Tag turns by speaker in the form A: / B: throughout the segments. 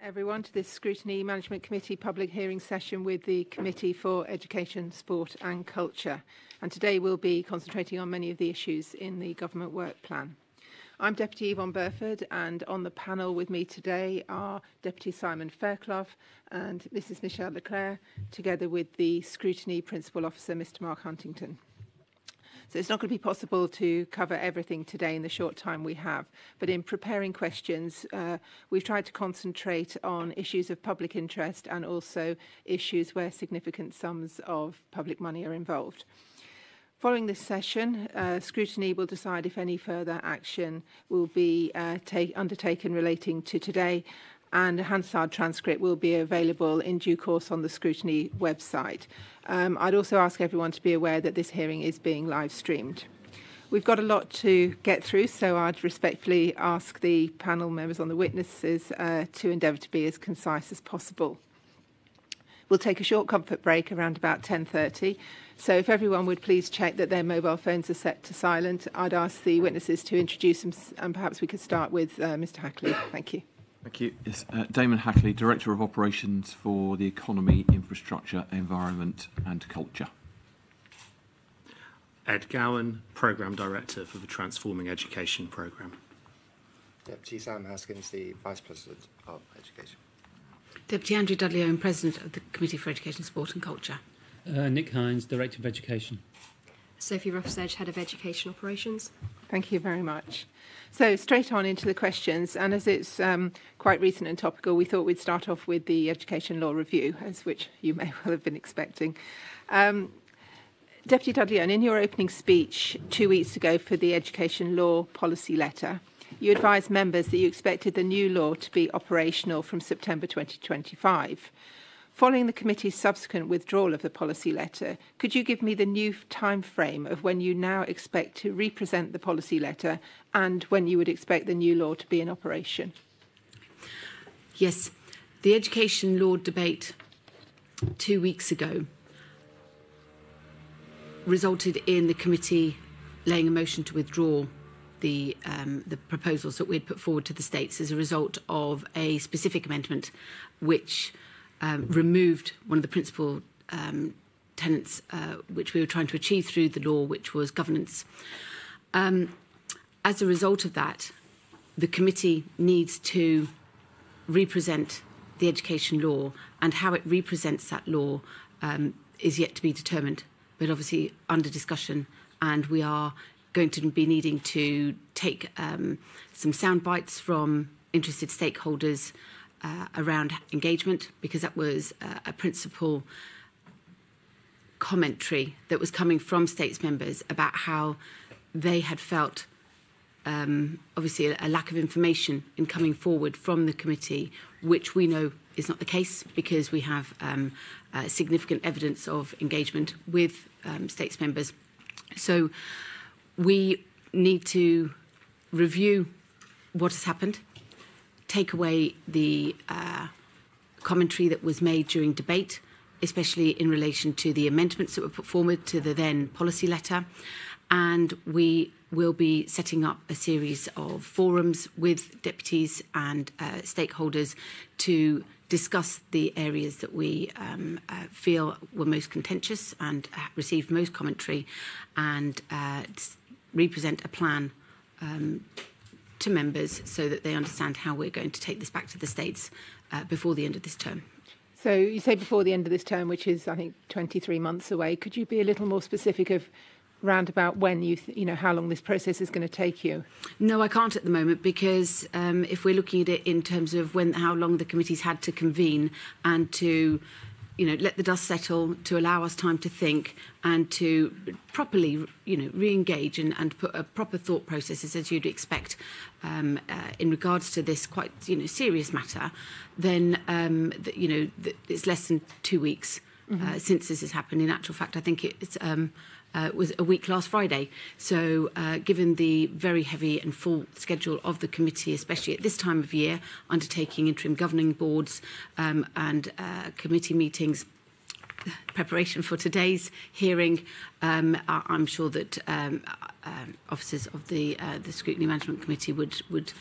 A: Everyone to this Scrutiny Management Committee public hearing session with the Committee for Education, Sport and Culture. And today we'll be concentrating on many of the issues in the Government Work Plan. I'm Deputy Yvonne Burford, and on the panel with me today are Deputy Simon Fairclough and Mrs Michelle Leclerc, together with the Scrutiny Principal Officer, Mr Mark Huntington. So it's not going to be possible to cover everything today in the short time we have, but in preparing questions, we've tried to concentrate on issues of public interest and also issues where significant sums of public money are involved. Following this session, Scrutiny will decide if any further action will be undertaken relating to today, and a Hansard transcript will be available in due course on the Scrutiny website. I'd also ask everyone to be aware that this hearing is being live streamed. We've got a lot to get through, so I'd respectfully ask the panel members on the witnesses to endeavour to be as concise as possible. We'll take a short comfort break around about 10:30. So if everyone would please check that their mobile phones are set to silent, I'd ask the witnesses to introduce them, and perhaps we could start with Mr Hackley. Thank you.
B: Thank you. Yes, Damon Hackley, Director of Operations for the Economy, Infrastructure, Environment and Culture.
C: Ed Gowan, Programme Director for the Transforming Education Programme.
D: Deputy Sam Haskins, the Vice President of Education.
E: Deputy Andrew Dudley-Owen, President of the Committee for Education, Sport and Culture.
F: Nick Hines, Director of Education.
G: Sophie Rough-Sedge, Head of Education Operations.
A: Thank you very much. So straight on into the questions, and as it's quite recent and topical, we thought we'd start off with the Education Law Review, as which you may well have been expecting. Deputy Dudley-Owen, in your opening speech 2 weeks ago for the Education Law Policy Letter, you advised members that you expected the new law to be operational from September 2025. Following the committee's subsequent withdrawal of the policy letter, could you give me the new time frame of when you now expect to represent the policy letter and when you would expect the new law to be in operation?
E: Yes, the education law debate 2 weeks ago resulted in the committee laying a motion to withdraw the proposals that we had put forward to the states as a result of a specific amendment which removed one of the principal tenets which we were trying to achieve through the law, which was governance. As a result of that, the committee needs to represent the education law, and how it represents that law is yet to be determined, but obviously under discussion, and we are going to be needing to take some sound bites from interested stakeholders around engagement, because that was a principal commentary that was coming from states members about how they had felt obviously a lack of information in coming forward from the committee, which we know is not the case because we have significant evidence of engagement with states members. So we need to review what has happened, take away the commentary that was made during debate, especially in relation to the amendments that were put forward to the then policy letter, and we will be setting up a series of forums with deputies and stakeholders to discuss the areas that we feel were most contentious and received most commentary, and represent a plan to members so that they understand how we're going to take this back to the states before the end of this term.
A: So you say before the end of this term, which is, I think, 23 months away. Could you be a little more specific of round about when you know how long this process is going to take you?
E: No, I can't at the moment, because if we're looking at it in terms of how long the committee's had to convene and to let the dust settle, to allow us time to think and to properly, re-engage and put a proper thought processes, as you'd expect, in regards to this quite, serious matter, then, it's less than 2 weeks since this has happened. In actual fact, I think it's was a week last Friday. So given the very heavy and full schedule of the committee, especially at this time of year, undertaking interim governing boards and committee meetings, preparation for today's hearing, I'm sure that officers of the Scrutiny Management Committee would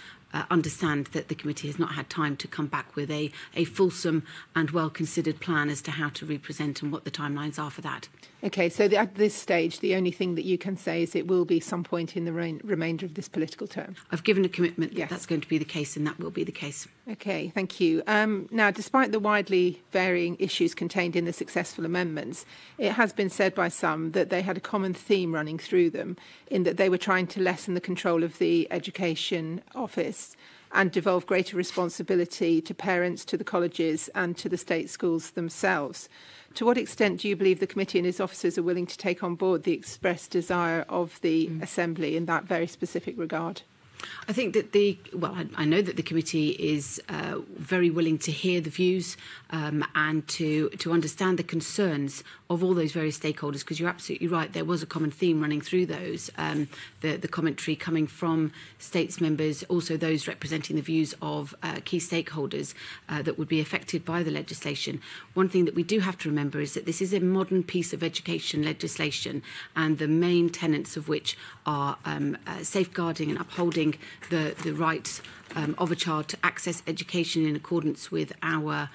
E: understand that the committee has not had time to come back with a fulsome and well-considered plan as to how to represent and what the timelines are for that.
A: Okay, so at this stage, the only thing that you can say is it will be some point in the remainder of this political term.
E: I've given a commitment that
A: Yes.
E: that's going to be the case, and that will be the case.
A: Okay, thank you. Now, despite the widely varying issues contained in the successful amendments, it has been said by some that they had a common theme running through them, in that they were trying to lessen the control of the Education Office and devolve greater responsibility to parents, to the colleges and to the state schools themselves. To what extent do you believe the committee and its officers are willing to take on board the expressed desire of the Assembly in that very specific regard?
E: I think that I know that the committee is very willing to hear the views and to understand the concerns of all those various stakeholders, because you're absolutely right, there was a common theme running through those, the commentary coming from states members, also those representing the views of key stakeholders that would be affected by the legislation. One thing that we do have to remember is that this is a modern piece of education legislation, and the main tenets of which are safeguarding and upholding the rights of a child to access education in accordance with our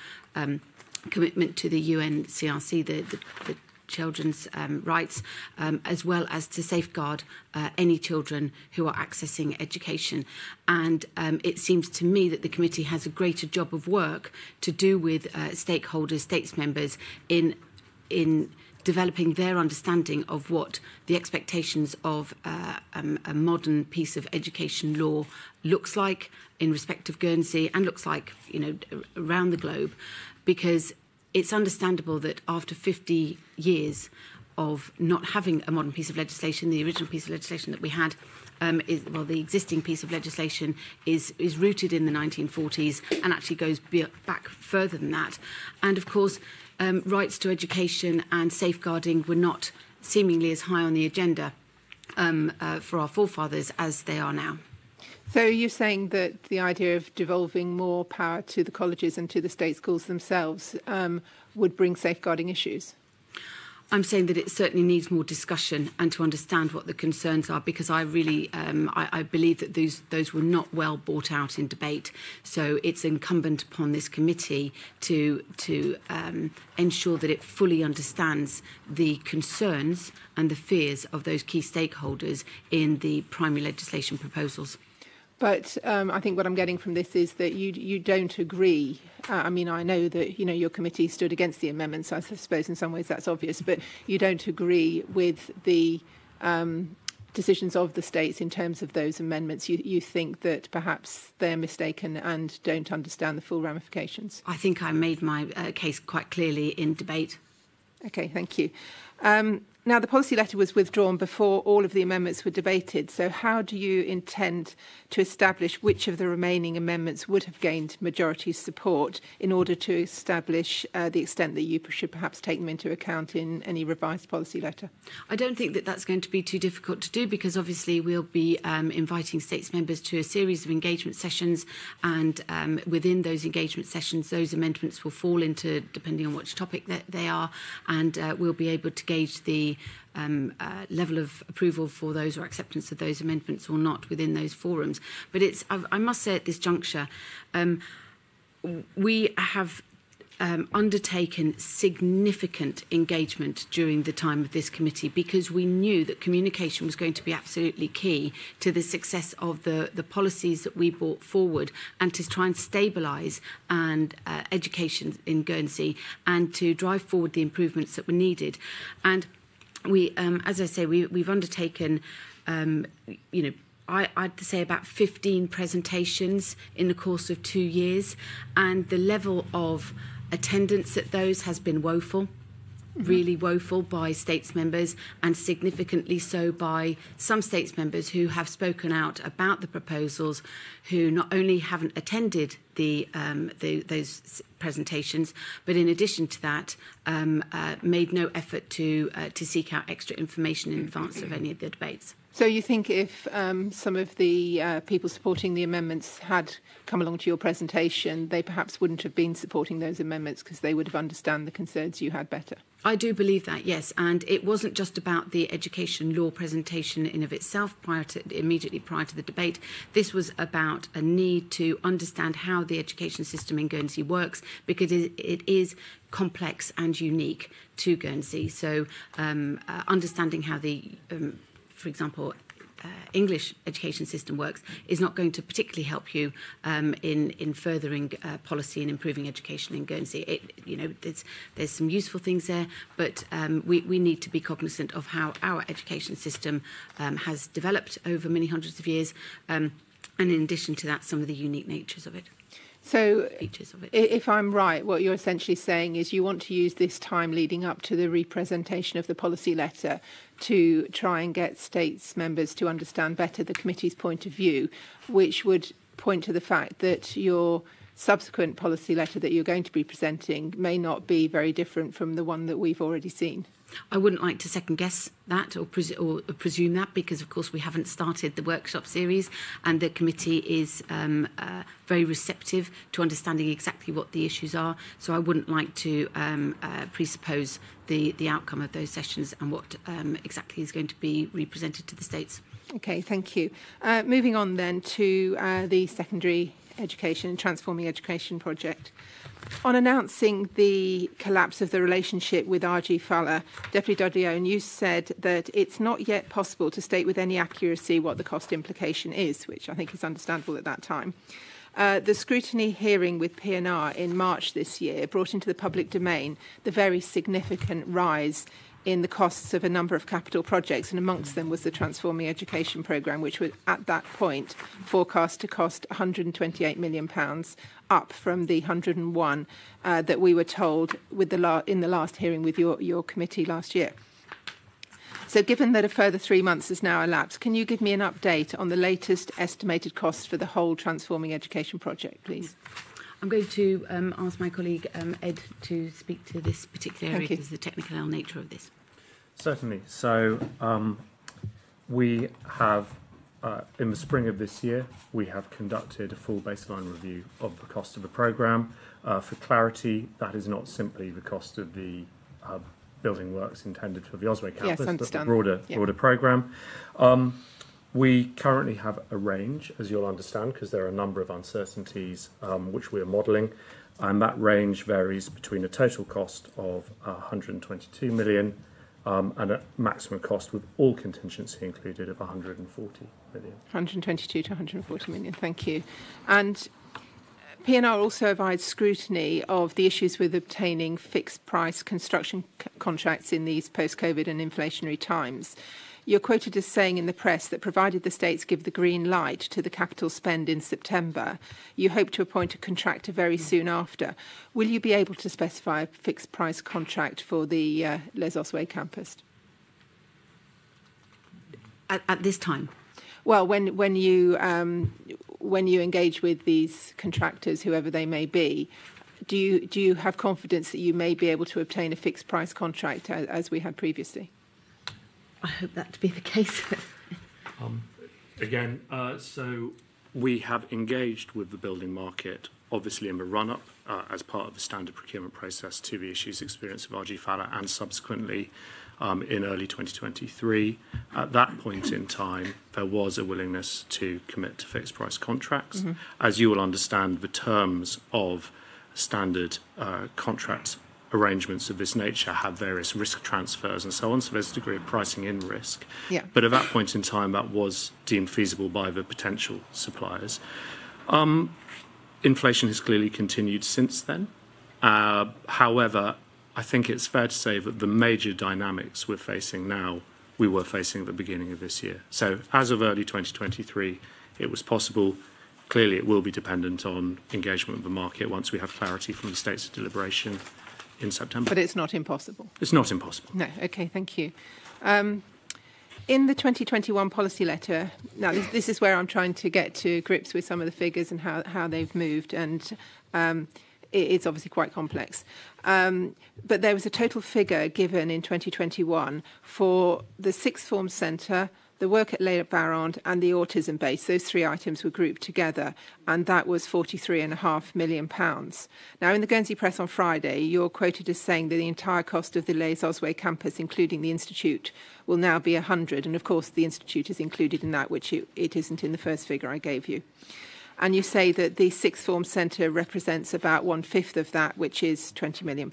E: commitment to the UNCRC, the children's rights, as well as to safeguard any children who are accessing education. And it seems to me that the committee has a greater job of work to do with stakeholders, states members, in developing their understanding of what the expectations of a modern piece of education law looks like in respect of Guernsey and looks like, around the globe, because it's understandable that after 50 years of not having a modern piece of legislation, the original piece of legislation that we had the existing piece of legislation is rooted in the 1940s and actually goes back further than that. And of course, rights to education and safeguarding were not seemingly as high on the agenda for our forefathers as they are now.
A: So you're saying that the idea of devolving more power to the colleges and to the state schools themselves would bring safeguarding issues?
E: I'm saying that it certainly needs more discussion and to understand what the concerns are, because I really I believe that those were not well brought out in debate. So it's incumbent upon this committee to ensure that it fully understands the concerns and the fears of those key stakeholders in the primary legislation proposals.
A: But I think what I'm getting from this is that you don't agree. I mean, I know that your committee stood against the amendments. I suppose in some ways that's obvious, but you don't agree with the decisions of the states in terms of those amendments. You think that perhaps they're mistaken and don't understand the full ramifications.
E: I think I made my case quite clearly in debate.
A: Okay, thank you. Now, the policy letter was withdrawn before all of the amendments were debated. So how do you intend to establish which of the remaining amendments would have gained majority support in order to establish the extent that you should perhaps take them into account in any revised policy letter?
E: I don't think that that's going to be too difficult to do, because obviously we'll be inviting states members to a series of engagement sessions, and within those engagement sessions, those amendments will fall into, depending on which topic that they are, and we'll be able to gauge the level of approval for those or acceptance of those amendments or not within those forums. But I must say at this juncture, we have undertaken significant engagement during the time of this committee, because we knew that communication was going to be absolutely key to the success of the policies that we brought forward, and to try and stabilise education in Guernsey and to drive forward the improvements that were needed. And we, as I say, we've undertaken, I'd say about 15 presentations in the course of 2 years, and the level of attendance at those has been woeful, really woeful by states members, and significantly so by some states members who have spoken out about the proposals, who not only haven't attended those presentations, but in addition to that, made no effort to seek out extra information in advance of any of the debates.
A: So you think if some of the people supporting the amendments had come along to your presentation, they perhaps wouldn't have been supporting those amendments because they would have understood the concerns you had better?
E: I do believe that, yes. And it wasn't just about the education law presentation in of itself immediately prior to the debate. This was about a need to understand how the education system in Guernsey works, because it is complex and unique to Guernsey. So understanding how the for example, English education system works is not going to particularly help you in furthering policy and improving education in Guernsey. There's some useful things there, but we need to be cognizant of how our education system has developed over many hundreds of years, and in addition to that, some of the unique natures of it.
A: So,
E: Features of it.
A: If I'm right, what you're essentially saying is you want to use this time leading up to the representation of the policy letter to try and get states members to understand better the committee's point of view, which would point to the fact that your subsequent policy letter that you're going to be presenting may not be very different from the one that we've already seen.
E: I wouldn't like to second guess that or presume that, because of course we haven't started the workshop series, and the committee is very receptive to understanding exactly what the issues are. So I wouldn't like to presuppose the outcome of those sessions and what exactly is going to be represented to the states.
A: Okay, thank you. Moving on then to the secondary education and transforming education project. On announcing the collapse of the relationship with RG Fowler, Deputy Dodion, you said that it's not yet possible to state with any accuracy what the cost implication is, which I think is understandable at that time. The scrutiny hearing with PNR in March this year brought into the public domain the very significant rise in the costs of a number of capital projects, and amongst them was the Transforming Education Programme, which was at that point forecast to cost £128 million, up from the 101 that we were told with in the last hearing with your committee last year. So given that a further 3 months has now elapsed, can you give me an update on the latest estimated costs for the whole Transforming Education project, please?
E: I'm going to ask my colleague Ed to speak to this particular area, because the technical nature of this.
C: Certainly. So we have, in the spring of this year, we have conducted a full baseline review of the cost of the programme. For clarity, that is not simply the cost of the building works intended for the Osway campus, but the broader programme. We currently have a range, as you'll understand, because there are a number of uncertainties which we are modelling, and that range varies between a total cost of 122 million and a maximum cost with all contingency included of 140 million. 122
A: to 140 million, thank you. And PNR also provides scrutiny of the issues with obtaining fixed price construction contracts in these post-COVID and inflationary times. You're quoted as saying in the press that provided the states give the green light to the capital spend in September, you hope to appoint a contractor very soon after. Will you be able to specify a fixed price contract for the Les Osway campus?
E: At this time?
A: Well, when you engage with these contractors, whoever they may be, do you have confidence that you may be able to obtain a fixed price contract as we had previously?
E: I hope that to be the case.
C: So we have engaged with the building market, obviously in the run-up, as part of the standard procurement process to the issues experienced with RG Fowler, and subsequently in early 2023. At that point in time, there was a willingness to commit to fixed price contracts. Mm-hmm. As you will understand, the terms of standard contract arrangements of this nature have various risk transfers and so on, so there's a degree of pricing in risk. Yeah. But at that point in time, that was deemed feasible by the potential suppliers. Inflation has clearly continued since then. However, I think it's fair to say that the major dynamics we're facing now, we were facing at the beginning of this year. So as of early 2023, it was possible. Clearly, it will be dependent on engagement with the market once we have clarity from the states of deliberation in September.
A: But it's not impossible?
C: It's not impossible.
A: No. Okay, thank you. In the 2021 policy letter, now this is where I'm trying to get to grips with some of the figures and how they've moved, and it's obviously quite complex. But there was a total figure given in 2021 for the sixth form centre, the work at Les Barrandes and the autism base. Those three items were grouped together, and that was £43.5 million. Now, in the Guernsey Press on Friday, you're quoted as saying that the entire cost of the Les Osway campus, including the Institute, will now be 100. And of course, the Institute is included in that, which it isn't in the first figure I gave you. And you say that the sixth form centre represents about 1/5 of that, which is £20 million.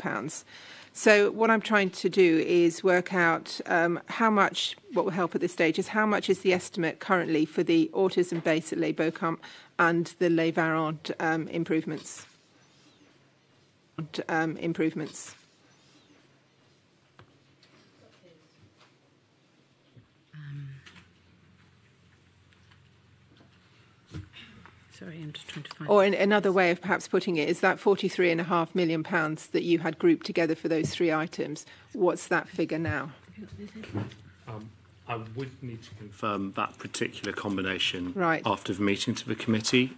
A: So what I'm trying to do is work out how much, what will help at this stage, is how much is the estimate currently for the autism base at Les Beaucamps and the Les Barrandes improvements.
E: Sorry, I'm just trying to find.
A: Or another way of perhaps putting it is that £43.5 million that you had grouped together for those three items. What's that figure now?
C: I would need to confirm that particular combination
A: Right.
C: after the meeting to the committee.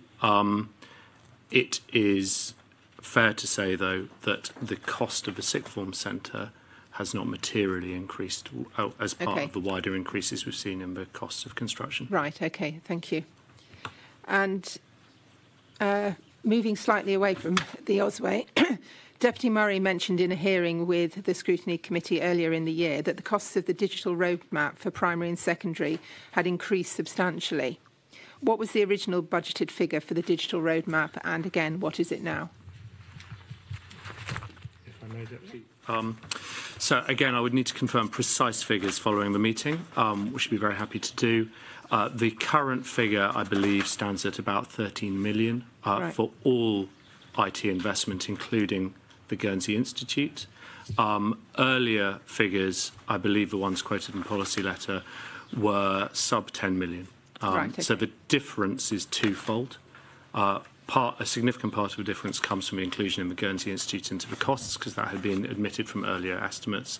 C: It is fair to say, though, that the cost of the sixth form centre has not materially increased as part of the wider increases we've seen in the costs of construction.
A: Right, okay, thank you. And moving slightly away from the Osway, Deputy Murray mentioned in a hearing with the Scrutiny Committee earlier in the year that the costs of the digital roadmap for primary and secondary had increased substantially. What was the original budgeted figure for the digital roadmap, and again, what is it now?
C: If I may, Deputy. So again, I would need to confirm precise figures following the meeting, which I'd be very happy to do. The current figure, I believe, stands at about 13 million
A: Right.
C: for all IT investment, including the Guernsey Institute. Earlier figures, I believe the ones quoted in policy letter, were sub 10 million.
A: Right, okay.
C: So the difference is twofold. A significant part of the difference comes from the inclusion in the Guernsey Institute into the costs, because that had been admitted from earlier estimates.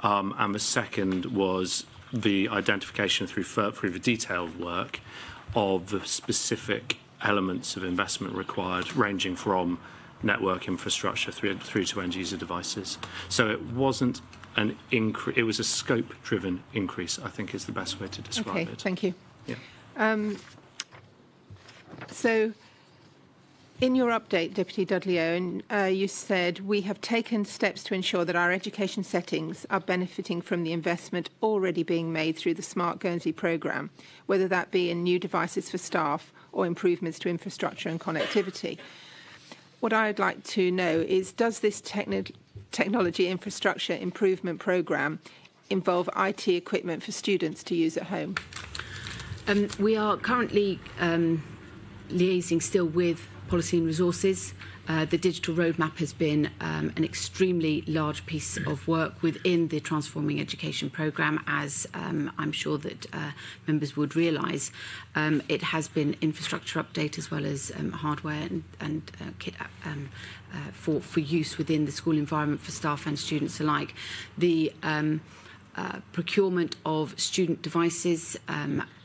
C: And the second was the identification through the detailed work of the specific elements of investment required, ranging from network infrastructure through to end user devices. So it wasn't an increase; it was a scope-driven increase, I think is the best way to describe it.
A: Okay, thank you.
C: Yeah.
A: So, in your update, Deputy Dudley Owen, you said, we have taken steps to ensure that our education settings are benefiting from the investment already being made through the Smart Guernsey programme, whether that be in new devices for staff or improvements to infrastructure and connectivity. What I'd like to know is, does this technology infrastructure improvement programme involve IT equipment for students to use at home?
E: We are currently liaising still with Policy and Resources. The digital roadmap has been an extremely large piece of work within the Transforming Education programme, as I'm sure that members would realise. It has been infrastructure update as well as hardware and kit for use within the school environment for staff and students alike. The procurement of student devices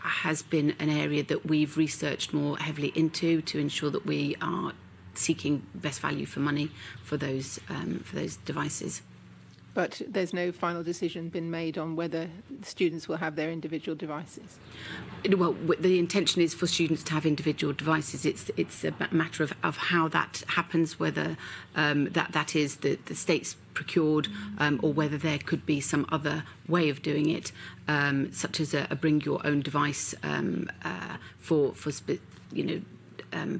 E: has been an area that we've researched more heavily into to ensure that we are seeking best value for money for those devices.
A: But there's no final decision been made on whether students will have their individual devices?
E: Well, the intention is for students to have individual devices. It's a matter of how that happens, whether that is the state's procured or whether there could be some other way of doing it, such as a bring your own device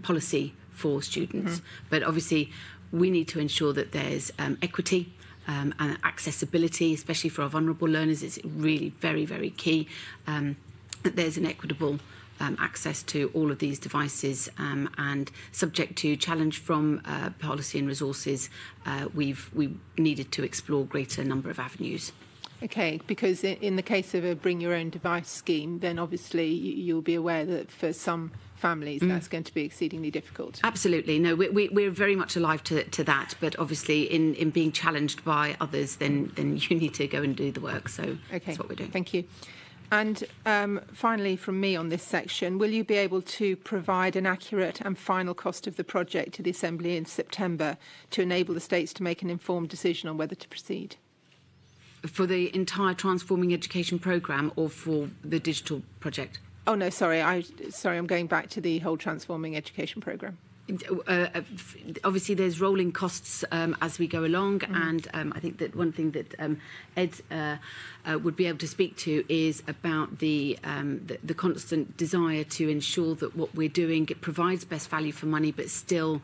E: policy for students. Mm-hmm. But obviously, we need to ensure that there's equity. And accessibility, especially for our vulnerable learners, is really very, very key. That there's an equitable access to all of these devices, and subject to challenge from Policy and Resources, we needed to explore greater number of avenues.
A: Okay, because in the case of a bring your own device scheme, then obviously you'll be aware that for some families that's going to be exceedingly difficult.
E: Absolutely. No, we're very much alive to that, but obviously in being challenged by others, then you need to go and do the work. So
A: okay,
E: that's what we're doing.
A: Thank you. And finally, from me on this section, will you be able to provide an accurate and final cost of the project to the Assembly in September to enable the states to make an informed decision on whether to proceed?
E: For the entire Transforming Education programme or for the digital project?
A: Oh, no, sorry. I'm going back to the whole Transforming Education programme.
E: Obviously, there's rolling costs as we go along, and I think that one thing that Ed would be able to speak to is about the constant desire to ensure that what we're doing, it provides best value for money, but still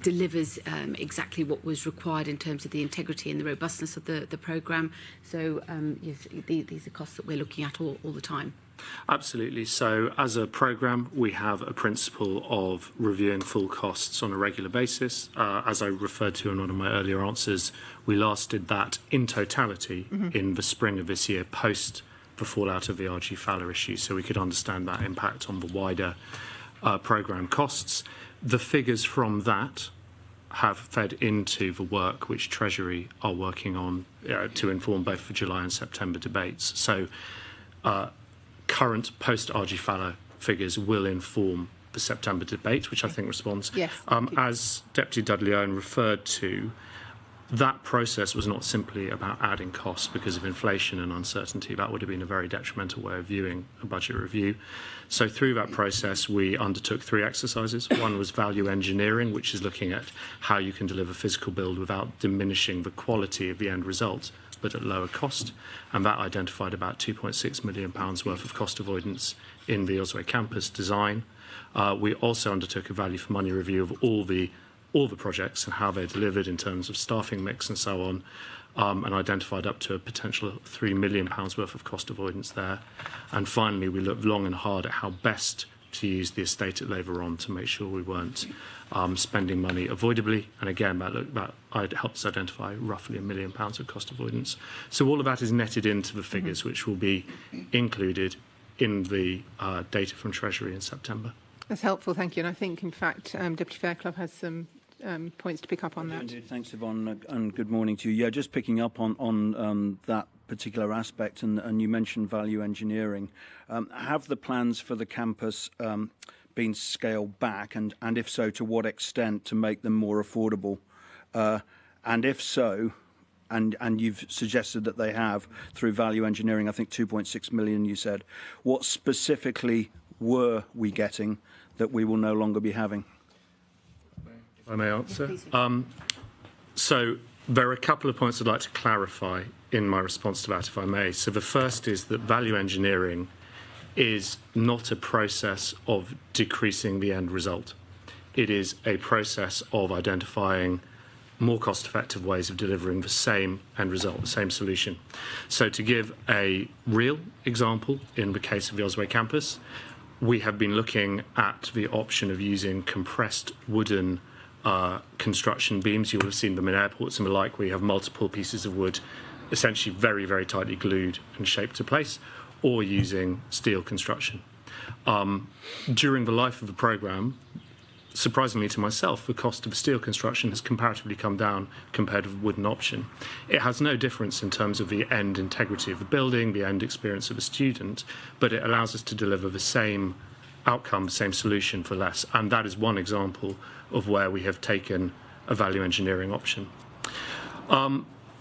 E: delivers exactly what was required in terms of the integrity and the robustness of the programme. So yes, these are costs that we're looking at all the time.
C: Absolutely. So as a programme, we have a principle of reviewing full costs on a regular basis. As I referred to in one of my earlier answers, we last did that in totality in the spring of this year, post the fallout of the RG Fowler issue, so we could understand that impact on the wider programme costs. The figures from that have fed into the work which Treasury are working on to inform both the July and September debates. So current post-RG Fowler figures will inform the September debate, which I think responds.
A: Yes,
C: as Deputy Dudley Owen referred to, that process was not simply about adding costs because of inflation and uncertainty. That would have been a very detrimental way of viewing a budget review. So through that process, we undertook 3 exercises. One was value engineering, which is looking at how you can deliver physical build without diminishing the quality of the end result, but at lower cost, and that identified about £2.6 million worth of cost avoidance in the Osway campus design. We also undertook a value for money review of all the projects and how they're delivered in terms of staffing mix and so on, and identified up to a potential £3 million worth of cost avoidance there. And finally, we looked long and hard at how best to use the estate at Labour on to make sure we weren't spending money avoidably. And again, that helps identify roughly £1 million of cost avoidance. So all of that is netted into the figures, which will be included in the data from Treasury in September.
A: That's helpful, thank you. And I think, in fact, Deputy Fairclough has some points to pick up on that.
H: Indeed. Thanks, Yvonne, and good morning to you. Yeah, just picking up on that particular aspect, and you mentioned value engineering. Have the plans for the campus been scaled back, and if so, to what extent, to make them more affordable? And if so, and you've suggested that they have through value engineering, I think 2.6 million you said, what specifically were we getting that we will no longer be having?
C: If I may answer. So there are a couple of points I'd like to clarify in my response to that, if I may. So the first is that value engineering is not a process of decreasing the end result. It is a process of identifying more cost-effective ways of delivering the same end result, the same solution. So to give a real example, in the case of the Osway campus, we have been looking at the option of using compressed wooden construction beams. You will have seen them in airports and the like, where you have multiple pieces of wood essentially very, very tightly glued and shaped to place, or using steel construction. During the life of the programme, surprisingly to myself, the cost of steel construction has comparatively come down compared with the wooden option. It has no difference in terms of the end integrity of the building, the end experience of the student, but it allows us to deliver the same outcome, the same solution for less. And that is one example of where we have taken a value engineering option.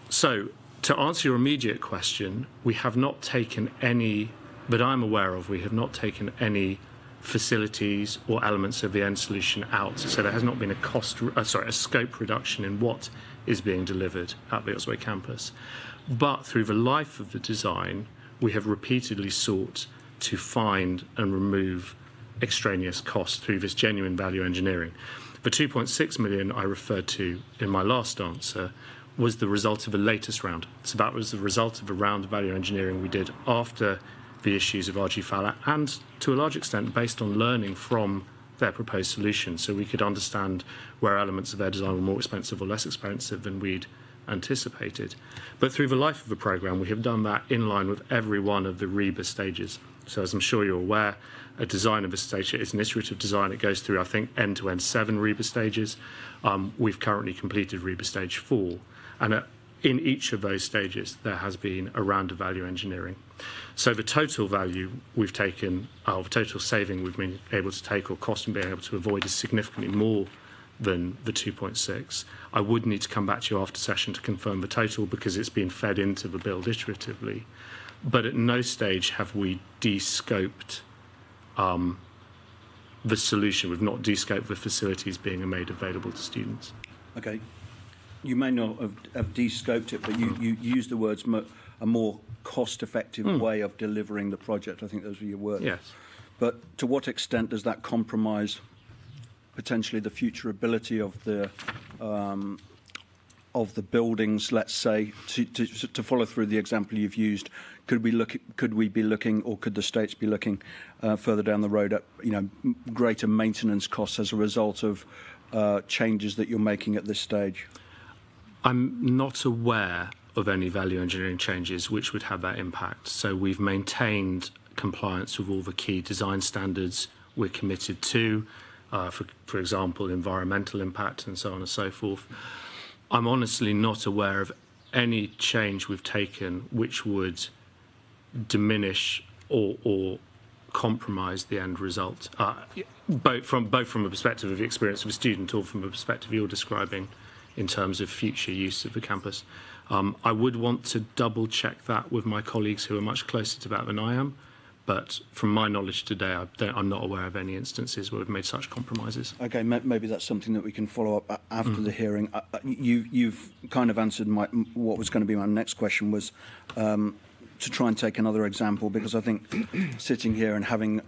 C: So to answer your immediate question, we have not taken any, that I'm aware of, we have not taken any facilities or elements of the end solution out. So there has not been a scope reduction in what is being delivered at the Osway campus. But through the life of the design, we have repeatedly sought to find and remove extraneous costs through this genuine value engineering. The 2.6 million I referred to in my last answer was the result of the latest round. So that was the result of a round of value engineering we did after the issues of RG Fowler, and to a large extent based on learning from their proposed solution, so we could understand where elements of their design were more expensive or less expensive than we'd anticipated. But through the life of the programme, we have done that in line with every one of the REBA stages. So as I'm sure you're aware, a design of a stage is an iterative design. It goes through, I think, end-to-end 7 REBA stages. We've currently completed REBA stage 4. And in each of those stages, there has been a round of value engineering. So the total value we've taken, total saving we've been able to take, or cost and being able to avoid, is significantly more than the 2.6. I would need to come back to you after session to confirm the total, because it's been fed into the build iteratively. But at no stage have we de-scoped the solution. We've not de-scoped the facilities being made available to students.
H: Okay. You may not have de-scoped it, but you used the words a more cost-effective way of delivering the project. I think those were your words.
C: Yes.
H: But to what extent does that compromise potentially the future ability of the buildings, let's say, to follow through the example you've used? Could we be looking, or could the states be looking further down the road at greater maintenance costs as a result of changes that you're making at this stage?
C: I'm not aware of any value engineering changes which would have that impact. So we've maintained compliance with all the key design standards we're committed to, for example, environmental impact and so on and so forth. I'm honestly not aware of any change we've taken which would diminish or compromise the end result, both from a perspective of the experience of a student or from a perspective you're describing in terms of future use of the campus. I would want to double check that with my colleagues who are much closer to that than I am, but from my knowledge today, I'm not aware of any instances where we've made such compromises.
H: Okay, maybe that's something that we can follow up after the hearing. You've kind of answered what was going to be my next question, was to try and take another example, because I think sitting here and having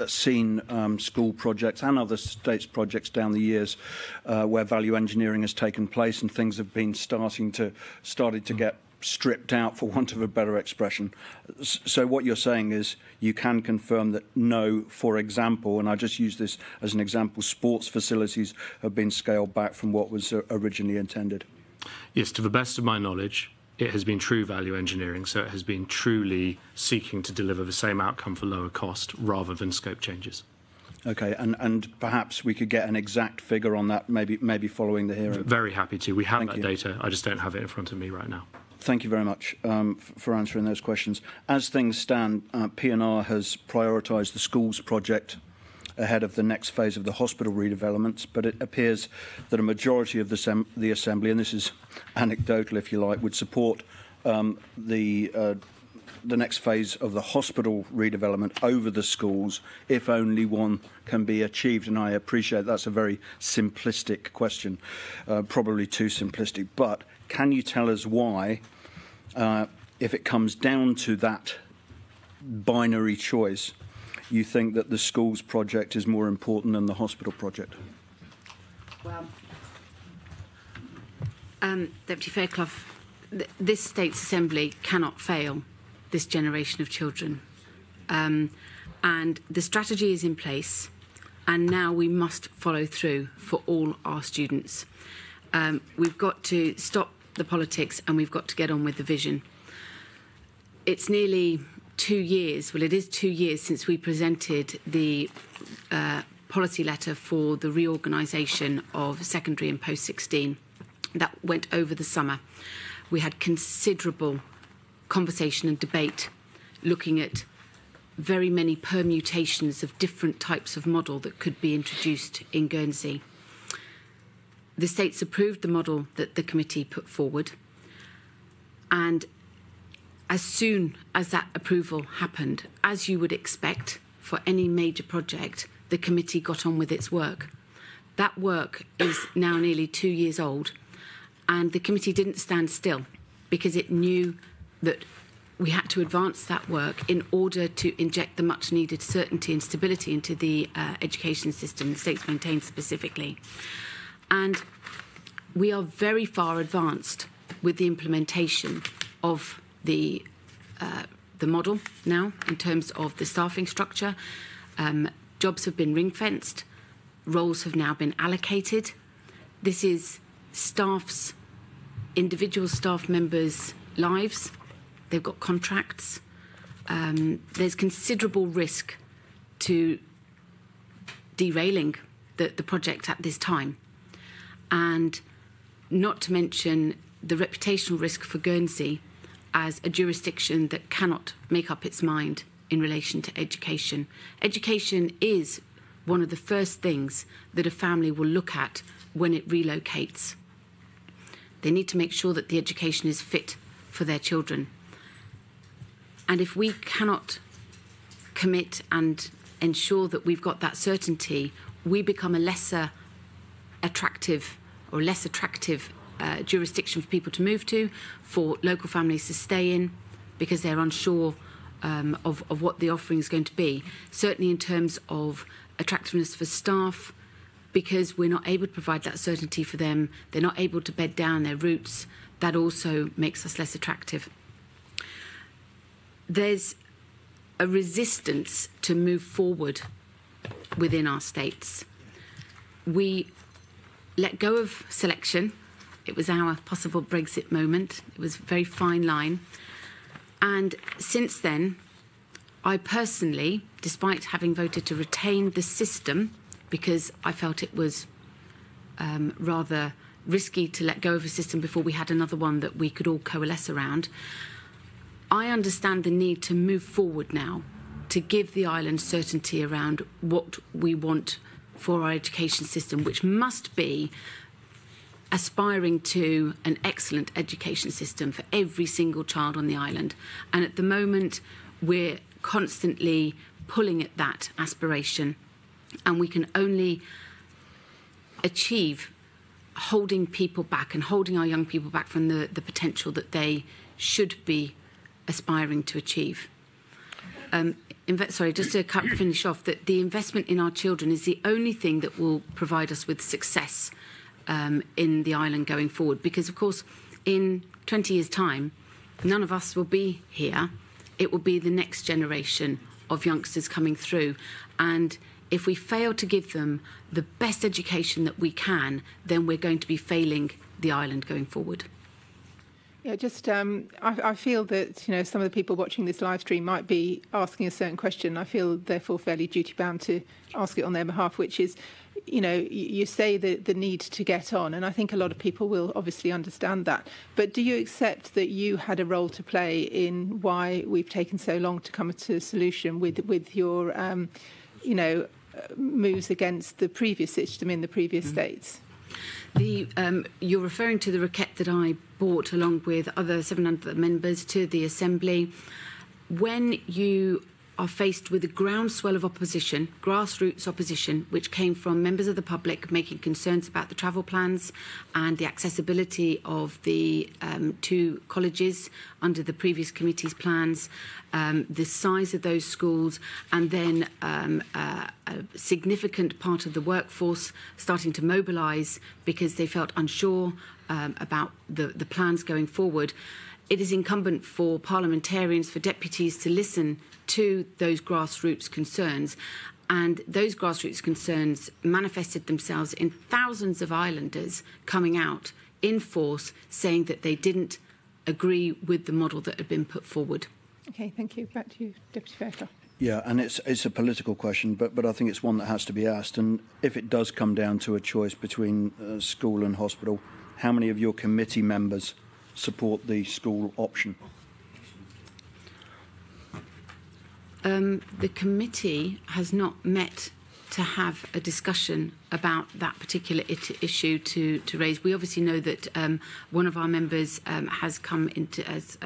H: seen school projects and other states projects down the years where value engineering has taken place and things have been started to get stripped out, for want of a better expression. So what you're saying is you can confirm that no, for example, and I just use this as an example, sports facilities have been scaled back from what was originally intended?
C: Yes, to the best of my knowledge, it has been true value engineering, so it has been truly seeking to deliver the same outcome for lower cost rather than scope changes. Okay,
H: and perhaps we could get an exact figure on that, maybe following the hearing.
C: Very happy to. We have that data. I just don't have it in front of me right now.
H: Thank you very much for answering those questions. As things stand, P&R has prioritised the schools project ahead of the next phase of the hospital redevelopments, but it appears that a majority of the Assembly, and this is anecdotal if you like, would support the next phase of the hospital redevelopment over the schools if only one can be achieved. And I appreciate that's a very simplistic question, probably too simplistic, but can you tell us why, if it comes down to that binary choice, you think that the schools project is more important than the hospital project?
E: Well, Deputy Fairclough, this States Assembly cannot fail this generation of children. And the strategy is in place, and now we must follow through for all our students. We've got to stop the politics and we've got to get on with the vision. It's nearly 2 years, well, it is 2 years since we presented the policy letter for the reorganisation of secondary and post-16. That went over the summer. We had considerable conversation and debate looking at very many permutations of different types of model that could be introduced in Guernsey. The states approved the model that the committee put forward, and as soon as that approval happened, as you would expect for any major project, the committee got on with its work. That work is now nearly 2 years old, and the committee didn't stand still because it knew that we had to advance that work in order to inject the much needed certainty and stability into the education system, the states maintained specifically. And we are very far advanced with the implementation of the model now in terms of the staffing structure. Jobs have been ring-fenced, roles have now been allocated. This is staff's, individual staff members' lives. They've got contracts. There's considerable risk to derailing the project at this time. And not to mention the reputational risk for Guernsey as a jurisdiction that cannot make up its mind in relation to education. Education is one of the first things that a family will look at when it relocates. They need to make sure that the education is fit for their children. And if we cannot commit and ensure that we've got that certainty, we become a less attractive jurisdiction for people to move to, for local families to stay in, because they're unsure of what the offering is going to be. Certainly in terms of attractiveness for staff, because we're not able to provide that certainty for them, they're not able to bed down their roots, that also makes us less attractive. There's a resistance to move forward within our states. We let go of selection. It was our possible Brexit moment. It was a very fine line. And since then, I personally, despite having voted to retain the system, because I felt it was rather risky to let go of a system before we had another one that we could all coalesce around, I understand the need to move forward now, to give the island certainty around what we want for our education system, which must be aspiring to an excellent education system for every single child on the island. And at the moment, we're constantly pulling at that aspiration, and we can only achieve holding people back and holding our young people back from the potential that they should be aspiring to achieve. Just to finish off, that the investment in our children is the only thing that will provide us with success in the island going forward. Because, of course, in 20 years' time, none of us will be here. It will be the next generation of youngsters coming through. And if we fail to give them the best education that we can, then we're going to be failing the island going forward.
A: Yeah, just I feel that some of the people watching this live stream might be asking a certain question. I feel therefore fairly duty bound to ask it on their behalf, which is, you say the need to get on, and I think a lot of people will obviously understand that. But do you accept that you had a role to play in why we've taken so long to come to a solution with your moves against the previous system in the previous states?
E: You're referring to the request that I brought along with other 700 members to the Assembly. When you are faced with a groundswell of opposition, grassroots opposition, which came from members of the public making concerns about the travel plans and the accessibility of the two colleges under the previous committee's plans, the size of those schools, and then a significant part of the workforce starting to mobilise because they felt unsure about the plans going forward. It is incumbent for parliamentarians, for deputies, to listen to those grassroots concerns. And those grassroots concerns manifested themselves in thousands of islanders coming out in force saying that they didn't agree with the model that had been put forward.
A: OK, thank you. Back to you, Deputy Fairclough.
H: Yeah, and it's a political question, but I think it's one that has to be asked. And if it does come down to a choice between school and hospital, how many of your committee members support the school option?
E: The committee has not met to have a discussion about that particular issue to raise. We obviously know that one of our members has come into as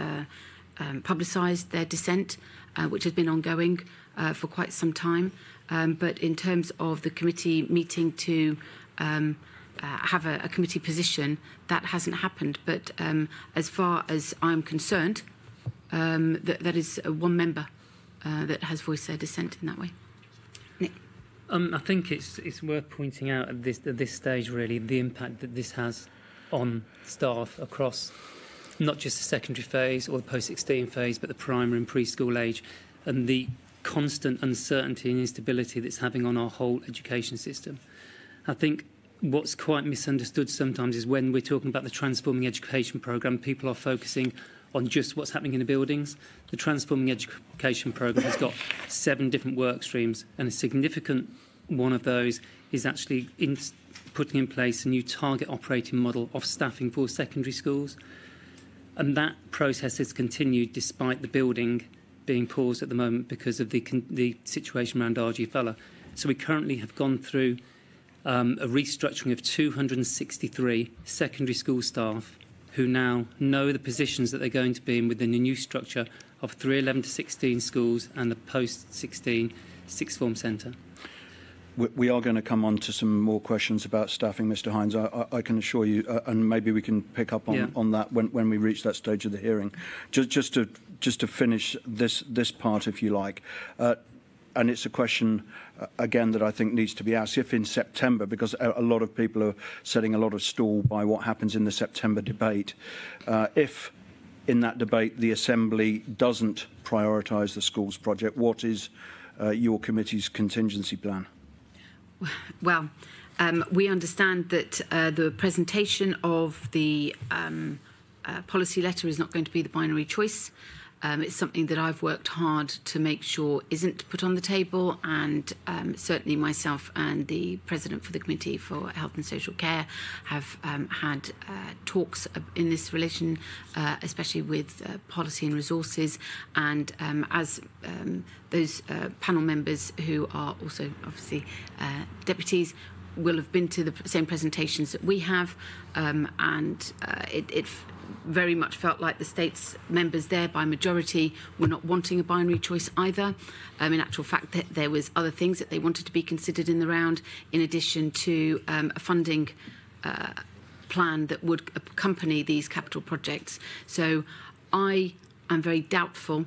E: publicised their dissent, which has been ongoing for quite some time. But in terms of the committee meeting to have a committee position, that hasn't happened. But as far as I'm concerned, that is one member that has voiced their dissent in that way. Nick?
F: I think it's worth pointing out at this stage, really, the impact that this has on staff across not just the secondary phase or the post-16 phase, but the primary and preschool age, and the constant uncertainty and instability that's having on our whole education system. I think what's quite misunderstood sometimes is when we're talking about the Transforming Education programme, people are focusing on just what's happening in the buildings. The Transforming Education programme has got 7 different work streams, and a significant one of those is actually putting in place a new target operating model of staffing for secondary schools. And that process has continued despite the building being paused at the moment because of the situation around RG Fella. So we currently have gone through a restructuring of 263 secondary school staff who now know the positions that they're going to be in within the new structure of 311 to 16 schools and the post-16 sixth form centre.
H: We are going to come on to some more questions about staffing, Mr. Hines. I can assure you, and maybe we can pick up on that when we reach that stage of the hearing. Just to finish this part, if you like, and it's a question again that I think needs to be asked. If in September, because a lot of people are setting a lot of stall by what happens in the September debate, if in that debate the Assembly doesn't prioritise the schools project, what is your committee's contingency plan?
E: Well, we understand that the presentation of the policy letter is not going to be the binary choice. It's something that I've worked hard to make sure isn't put on the table, and certainly myself and the President for the Committee for Health and Social Care have had talks in this relation, especially with policy and resources, and as those panel members who are also obviously deputies will have been to the same presentations that we have, and it very much felt like the state's members there by majority were not wanting a binary choice either. In actual fact, there was other things that they wanted to be considered in the round, in addition to a funding plan that would accompany these capital projects. So I am very doubtful,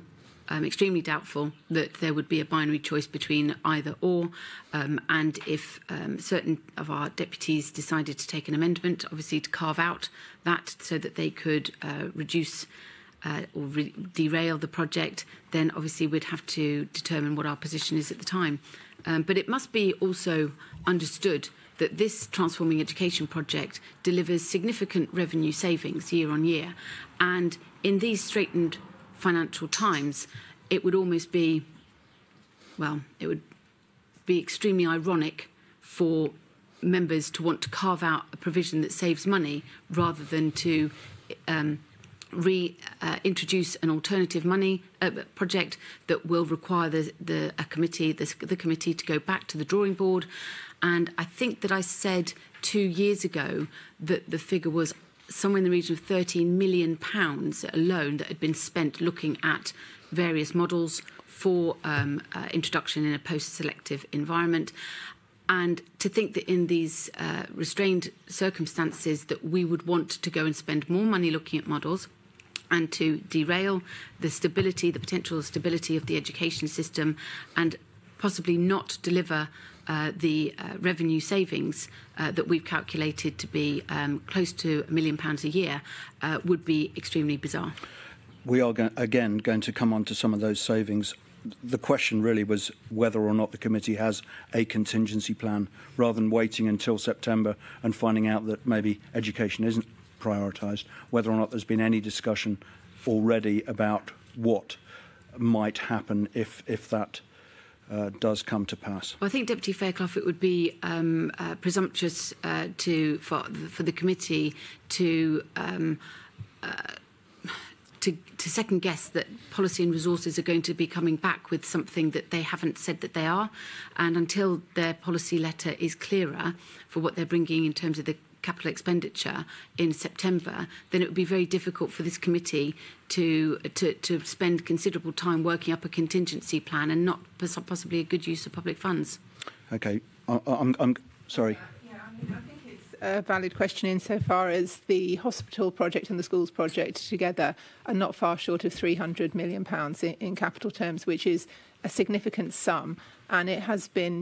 E: extremely doubtful, that there would be a binary choice between either or. And if certain of our deputies decided to take an amendment, obviously to carve out that so that they could reduce or derail the project, then obviously we'd have to determine what our position is at the time. But it must be also understood that this Transforming Education project delivers significant revenue savings year on year. And in these straitened financial times, it would almost be, well, it would be extremely ironic for members to want to carve out a provision that saves money rather than to reintroduce an alternative money project that will require the committee to go back to the drawing board. And I think that I said 2 years ago that the figure was somewhere in the region of £13 million alone that had been spent looking at various models for introduction in a post-selective environment. And to think that in these restrained circumstances that we would want to go and spend more money looking at models and to derail the stability, the potential stability of the education system, and possibly not deliver the revenue savings that we've calculated to be close to £1 million a year would be extremely bizarre.
H: We are again going to come on to some of those savings. The question really was whether or not the committee has a contingency plan, rather than waiting until September and finding out that maybe education isn't prioritised, whether or not there's been any discussion already about what might happen if that does come to pass.
E: Well, I think, Deputy Fairclough, it would be presumptuous for the committee to second guess that policy and resources are going to be coming back with something that they haven't said that they are. And until their policy letter is clearer for what they're bringing in terms of the capital expenditure in September, then it would be very difficult for this committee to spend considerable time working up a contingency plan and not possibly a good use of public funds.
H: Okay, I'm sorry.
A: I think it's a valid question insofar as the hospital project and the schools project together are not far short of £300 million in capital terms, which is a significant sum. And it has been,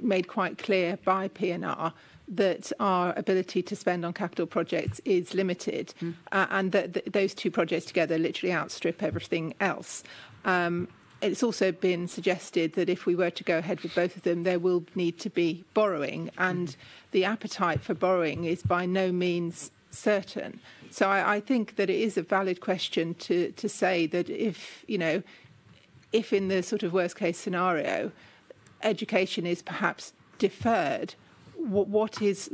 A: made quite clear by PNR that our ability to spend on capital projects is limited, and that those two projects together literally outstrip everything else. It's also been suggested that if we were to go ahead with both of them, there will need to be borrowing, and the appetite for borrowing is by no means certain. So I think that it is a valid question to say that if in the sort of worst case scenario, education is perhaps deferred, what is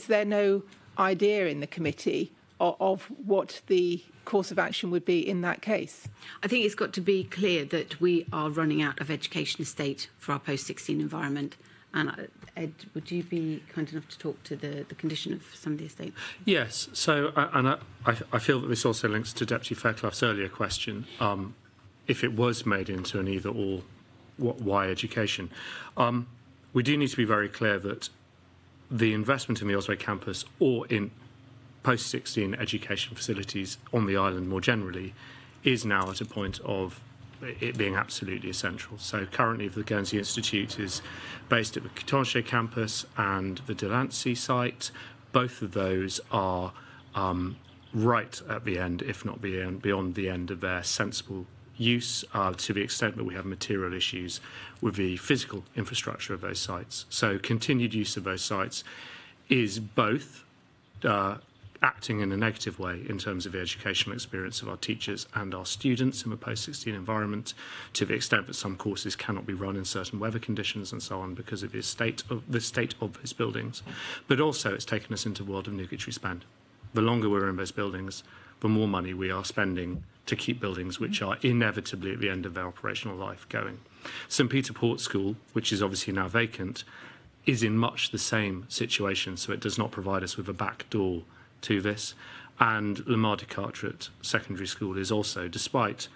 A: there no idea in the committee of what the course of action would be in that case?
E: I think it's got to be clear that we are running out of education estate for our post-16 environment. And Ed, would you be kind enough to talk to the condition of some of the estate?
C: Yes. So, I feel that this also links to Deputy Fairclough's earlier question. If it was made into an either-or, why education? We do need to be very clear that the investment in the Oswego campus or in post-16 education facilities on the island more generally is now at a point of it being absolutely essential. So currently the Guernsey Institute is based at the Coutances campus and the Delancey site. Both of those are right at the end, if not beyond the end of their sensible use, to the extent that we have material issues with the physical infrastructure of those sites. So continued use of those sites is both acting in a negative way in terms of the educational experience of our teachers and our students in the post-16 environment, to the extent that some courses cannot be run in certain weather conditions and so on because of the state of those buildings. But also it's taken us into a world of nugatory spend. The longer we're in those buildings, the more money we are spending to keep buildings which are inevitably at the end of their operational life going. St Peter Port School, which is obviously now vacant, is in much the same situation, so it does not provide us with a back door to this. And Lamar de Carteret Secondary School is also, despite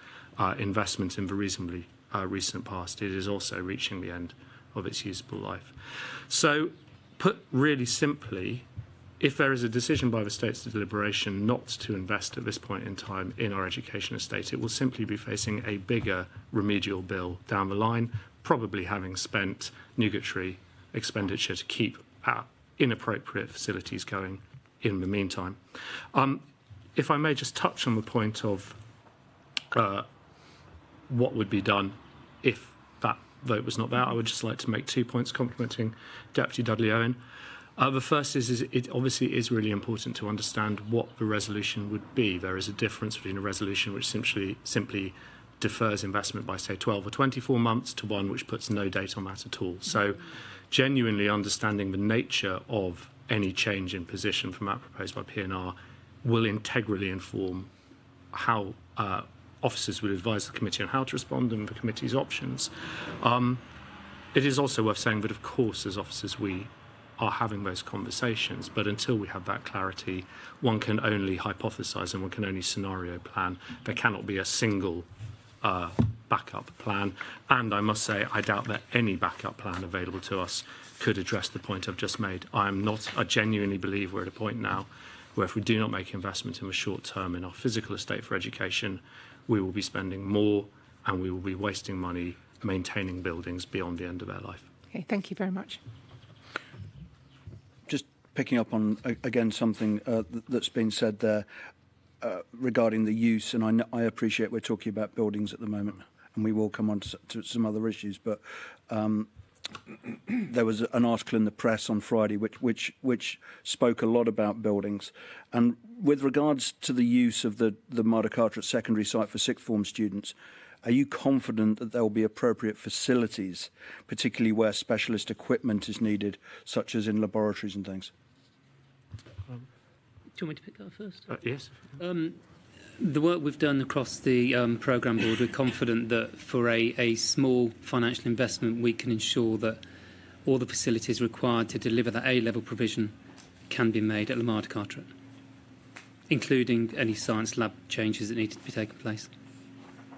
C: investment in the reasonably recent past, it is also reaching the end of its usable life. So, put really simply, if there is a decision by the state's deliberation not to invest at this point in time in our education estate, it will simply be facing a bigger remedial bill down the line, probably having spent nugatory expenditure to keep our inappropriate facilities going in the meantime. If I may just touch on the point of what would be done if that vote was not there, I would just like to make 2 points complimenting Deputy Dudley Owen. The first is it obviously is really important to understand what the resolution would be. There is a difference between a resolution which simply defers investment by, say, 12 or 24 months to one which puts no date on that at all. So genuinely understanding the nature of any change in position from that proposed by PNR will integrally inform how officers would advise the committee on how to respond and the committee's options. It is also worth saying that, of course, as officers, we are having those conversations, but until we have that clarity, one can only hypothesise and one can only scenario plan. There cannot be a single backup plan, and I must say I doubt that any backup plan available to us could address the point I've just made. I genuinely believe we're at a point now where if we do not make investment in the short term in our physical estate for education, we will be spending more and we will be wasting money maintaining buildings beyond the end of their life.
A: Okay, thank you very much.
H: Just picking up on, again, something that's been said there regarding the use, and I appreciate we're talking about buildings at the moment, and we will come on to some other issues, but there was an article in the press on Friday which spoke a lot about buildings. And with regards to the use of the Mar de Carteret secondary site for sixth form students, are you confident that there will be appropriate facilities, particularly where specialist equipment is needed, such as in laboratories and things?
F: Do you want me to pick that up first?
C: Yes.
F: The work we've done across the programme board, we're confident that for a small financial investment, we can ensure that all the facilities required to deliver that A-level provision can be made at Lamar de Carteret, including any science lab changes that need to be taking place.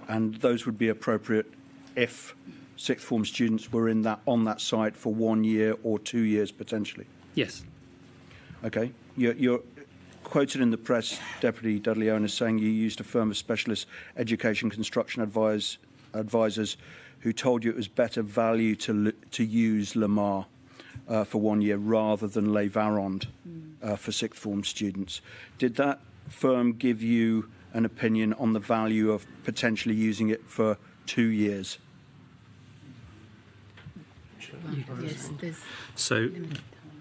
H: And those would be appropriate if sixth form students were on that site for 1 year or 2 years potentially?
F: Yes.
H: Okay. You're quoted in the press, Deputy Dudley Owen, as saying you used a firm of specialist education construction advisors who told you it was better value to use Lamar for 1 year rather than Les Varandes for sixth form students. Did that firm give you an opinion on the value of potentially using it for 2 years?
E: Yes,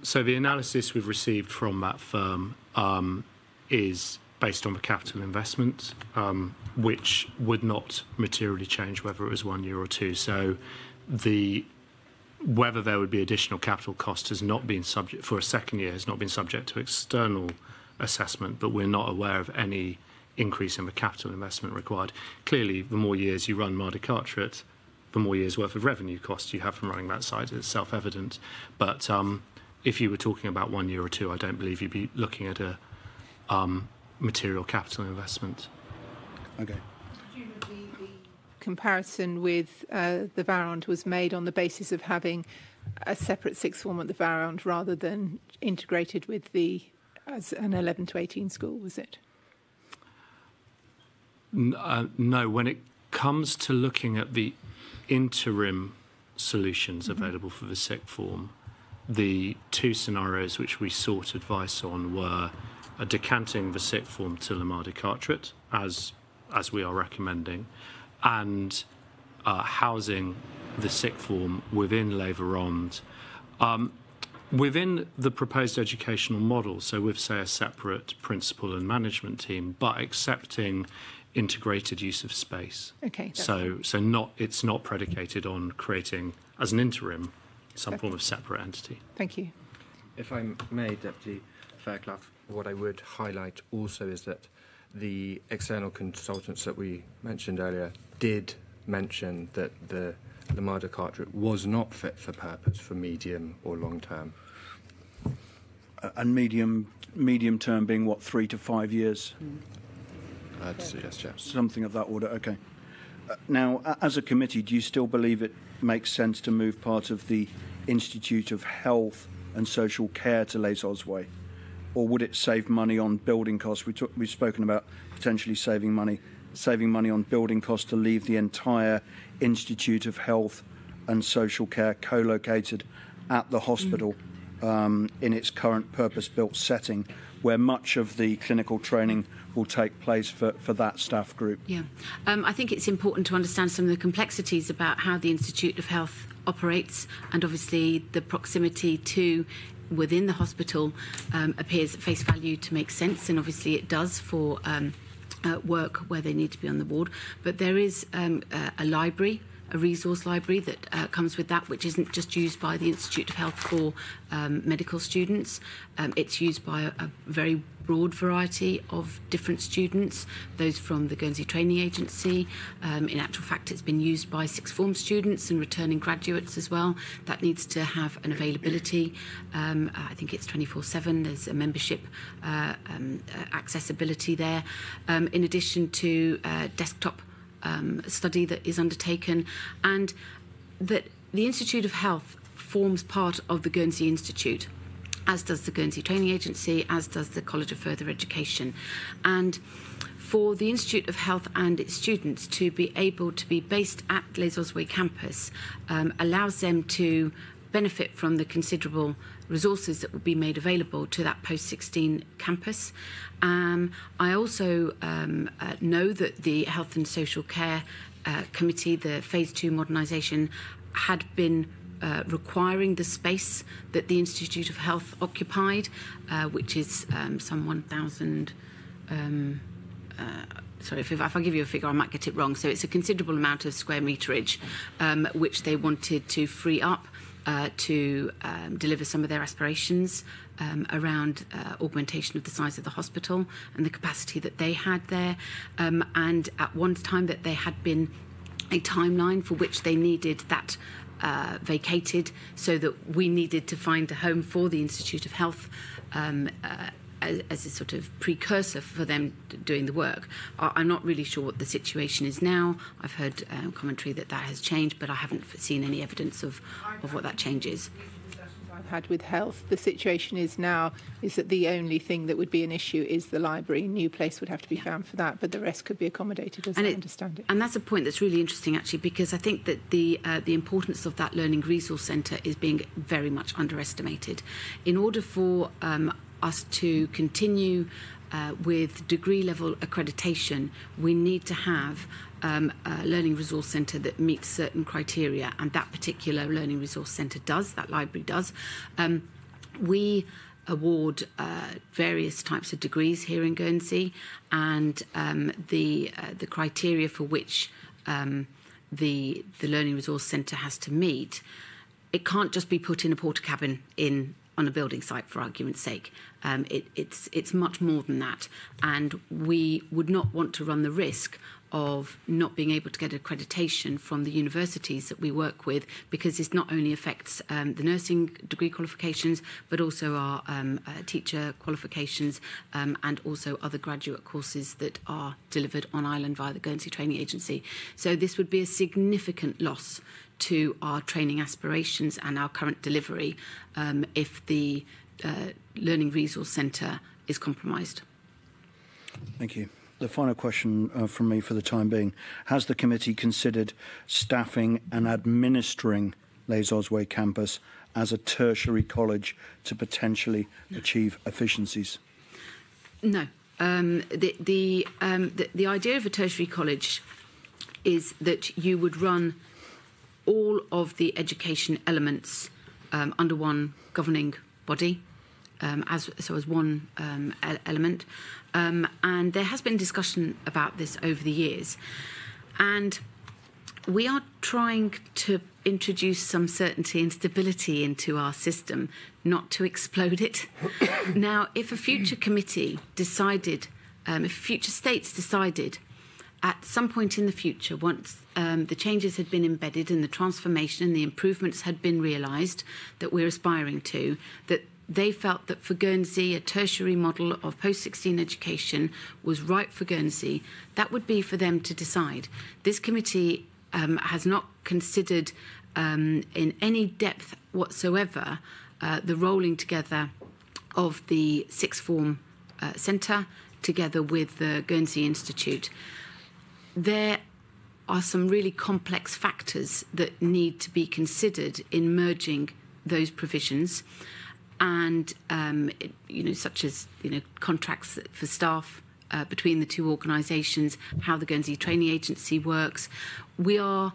C: So the analysis we've received from that firm is based on the capital investment, which would not materially change whether it was 1 year or two. So whether there would be additional capital cost has not been subject, for a second year, has not been subject to external assessment, but we're not aware of any increase in the capital investment required. Clearly, the more years you run Mardi Carteret, the more years' worth of revenue costs you have from running that site. It's self-evident. But if you were talking about 1 year or two, I don't believe you'd be looking at a material capital investment.
H: Okay.
A: Presumably the comparison with the Varond was made on the basis of having a separate sixth form at the Varond rather than integrated with as an 11 to 18 school, was it?
C: No, when it comes to looking at the interim solutions available for the sixth form, the two scenarios which we sought advice on were decanting the sixth form to Le Mardi Carteret, as we are recommending, and housing the sixth form within Le Varond. Within the proposed educational model, so with, say, a separate principal and management team, but accepting integrated use of space.
A: Okay.
C: So it's not predicated on creating, as an interim, some form of separate entity.
A: Thank you.
D: If I may, Deputy Fairclough, what I would highlight also is that the external consultants that we mentioned earlier did mention that the Mardi Carteret was not fit for purpose for medium or long term.
H: And medium term being what, 3 to 5 years?
D: I'd suggest, yeah.
H: Something of that order, okay. Now, as a committee, do you still believe it makes sense to move part of the Institute of Health and Social Care to Les Osway? Or would it save money on building costs? We've spoken about potentially saving money on building costs to leave the entire Institute of Health and Social Care co-located at the hospital in its current purpose-built setting, where much of the clinical training will take place for that staff group.
E: Yeah, I think it's important to understand some of the complexities about how the Institute of Health operates, and obviously the proximity to within the hospital appears at face value to make sense, and obviously it does for work where they need to be on the ward. But there is a library, a resource library that comes with that, which isn't just used by the Institute of Health for medical students. It's used by a very broad variety of different students, those from the Guernsey Training Agency. In actual fact, it's been used by sixth form students and returning graduates as well. That needs to have an availability. I think it's 24/7. There's a membership accessibility there. In addition to desktop study that is undertaken, and that the Institute of Health forms part of the Guernsey Institute, as does the Guernsey Training Agency, as does the College of Further Education. And for the Institute of Health and its students to be able to be based at Les Osway campus allows them to benefit from the considerable resources that will be made available to that post-16 campus. I also know that the Health and Social Care Committee, the Phase 2 modernisation, had been requiring the space that the Institute of Health occupied, which is some 1,000... sorry, if I give you a figure, I might get it wrong. So it's a considerable amount of square meterage, which they wanted to free up to deliver some of their aspirations around augmentation of the size of the hospital and the capacity that they had there. And at one time that they had been a timeline for which they needed that vacated, so that we needed to find a home for the Institute of Health as a sort of precursor for them doing the work. I'm not really sure what the situation is now. I've heard commentary that has changed, but I haven't seen any evidence of what that change is.
A: I've had with health, the situation is now is that the only thing that would be an issue is the library. A new place would have to be found for that, but the rest could be accommodated, as I understand it.
E: And that's a point that's really interesting, actually, because I think that the importance of that learning resource centre is being very much underestimated. In order for us to continue with degree level accreditation, we need to have a learning resource centre that meets certain criteria, and that particular learning resource centre does, that library does. We award various types of degrees here in Guernsey, and the criteria for which the learning resource centre has to meet, it can't just be put in a porta cabin in on a building site, for argument's sake. It's much more than that, and we would not want to run the risk of not being able to get accreditation from the universities that we work with, because this not only affects the nursing degree qualifications, but also our teacher qualifications and also other graduate courses that are delivered on island via the Guernsey Training Agency. So this would be a significant loss to our training aspirations and our current delivery if the Learning Resource Centre is compromised.
H: Thank you. The final question from me for the time being. Has the committee considered staffing and administering Les Osway campus as a tertiary college to potentially achieve efficiencies?
E: No. The idea of a tertiary college is that you would run all of the education elements under one governing body, as one element. And there has been discussion about this over the years. And we are trying to introduce some certainty and stability into our system, not to explode it. Now, if a future committee decided, if future states decided at some point in the future, once the changes had been embedded and the transformation and the improvements had been realised that we're aspiring to, that they felt that for Guernsey, a tertiary model of post-16 education was right for Guernsey, that would be for them to decide. This committee has not considered in any depth whatsoever the rolling together of the sixth form centre together with the Guernsey Institute. There are some really complex factors that need to be considered in merging those provisions. And, such as, contracts for staff between the two organisations, how the Guernsey Training Agency works. We are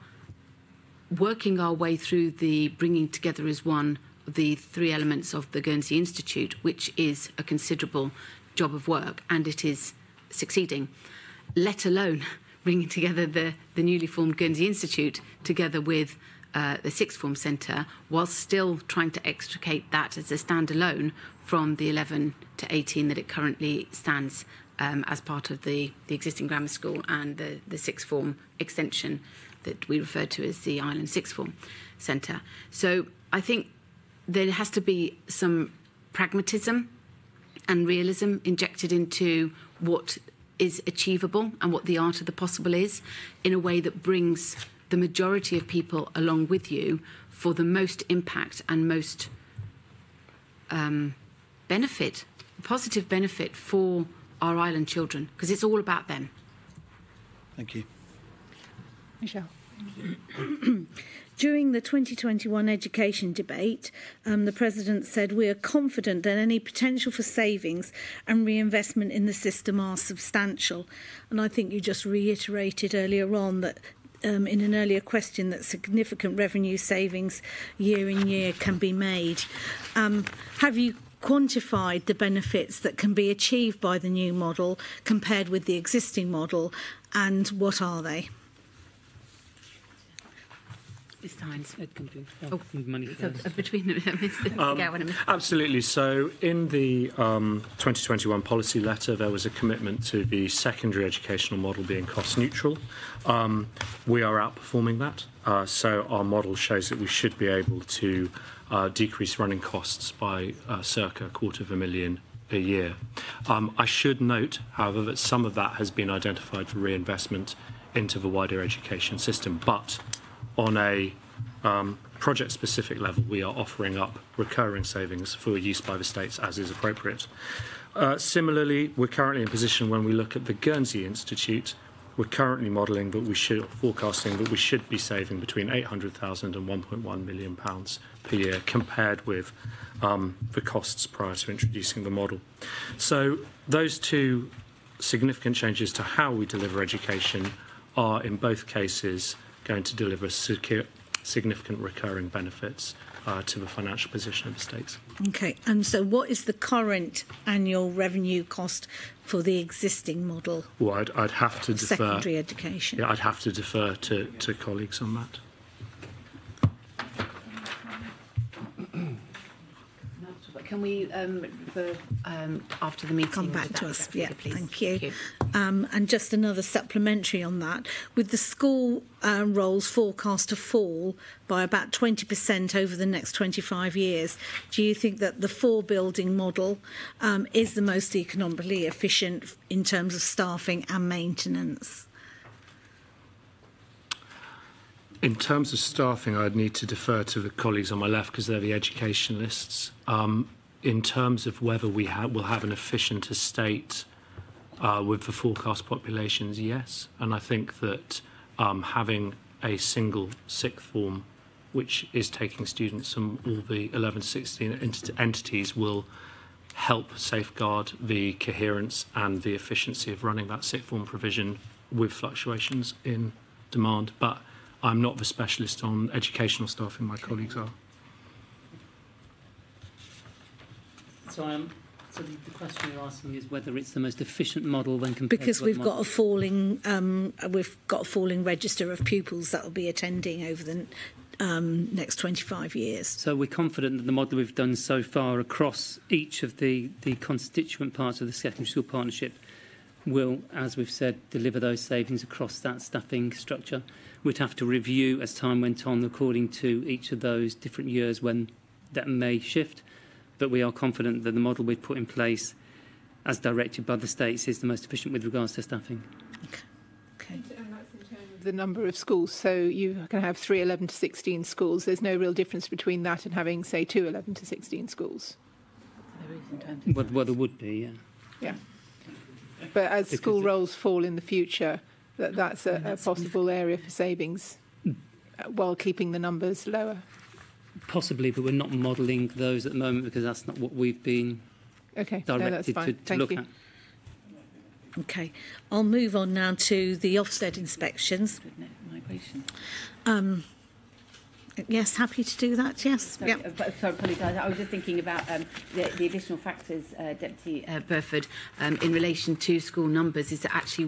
E: working our way through the bringing together as one of the three elements of the Guernsey Institute, which is a considerable job of work, and it is succeeding, let alone bringing together the newly formed Guernsey Institute together with the sixth form centre, whilst still trying to extricate that as a standalone from the 11 to 18 that it currently stands as part of the existing grammar school and the sixth form extension that we refer to as the Island Sixth Form Centre. So I think there has to be some pragmatism and realism injected into what is achievable and what the art of the possible is, in a way that brings the majority of people along with you for the most impact and most positive benefit for our island children, because it's all about them.
H: Thank you.
A: Michelle.
I: During the 2021 education debate, the President said, "We are confident that any potential for savings and reinvestment in the system are substantial." And I think you just reiterated earlier on that in an earlier question that significant revenue savings year in year can be made. Have you quantified the benefits that can be achieved by the new model compared with the existing model, and what are they?
E: Mr. Hines.
F: Money first.
E: Between them,
C: Absolutely. So in the 2021 policy letter, there was a commitment to the secondary educational model being cost neutral. We are outperforming that. So our model shows that we should be able to decrease running costs by circa £250,000 a year. I should note, however, that some of that has been identified for reinvestment into the wider education system, but on a project-specific level, we are offering up recurring savings for use by the states as is appropriate. Similarly, we're currently in a position when we look at the Guernsey Institute, we're currently modelling that forecasting that we should be saving between £800,000 and £1.1 million per year, compared with the costs prior to introducing the model. So those two significant changes to how we deliver education are, in both cases, going to deliver significant recurring benefits to the financial position of the states.
I: Okay, and so what is the current annual revenue cost for the existing model?
C: Well, I'd have to defer.
I: Secondary education.
C: Yeah, I'd have to defer to colleagues on that.
E: Can we, after the meeting,
I: come back to us? Yeah,
E: please?
I: Thank you. And just another supplementary on that. With the school rolls forecast to fall by about 20% over the next 25 years, do you think that the 4-building model is the most economically efficient in terms of staffing and maintenance?
C: In terms of staffing, I'd need to defer to the colleagues on my left because they're the educationalists. In terms of whether we will have an efficient estate with the forecast populations, yes. And I think that having a single sixth form, which is taking students from all the 11 to 16 entities, will help safeguard the coherence and the efficiency of running that sixth form provision with fluctuations in demand. But I'm not the specialist on educational staffing, my colleagues are.
F: So the question you're asking is whether it's the most efficient model when compared
I: because
F: to
I: we've got a falling register of pupils that will be attending over the next 25 years.
F: So we're confident that the model we've done so far across each of the constituent parts of the secondary school partnership will, as we've said, deliver those savings across that staffing structure. We'd have to review as time went on according to each of those different years when that may shift. But we are confident that the model we've put in place, as directed by the states, is the most efficient with regards to staffing.
I: Okay.
A: And that's in terms of the number of schools. So you can have 3 11 to 16 schools. There's no real difference between that and having, say, 2 11 to 16 schools.
E: There is in terms of
F: Well, there would be, yeah.
A: Yeah. But as school rolls fall in the future, that's a possible area for savings while keeping the numbers lower.
F: Possibly, but we're not modelling those at the moment because that's not what we've been directed to look at.
I: Okay, I'll move on now to the Ofsted inspections.
E: migration.
I: Yes, happy to do that, yes.
E: Sorry, sorry, apologise. I was just thinking about the additional factors, Deputy Burford, in relation to school numbers, is that actually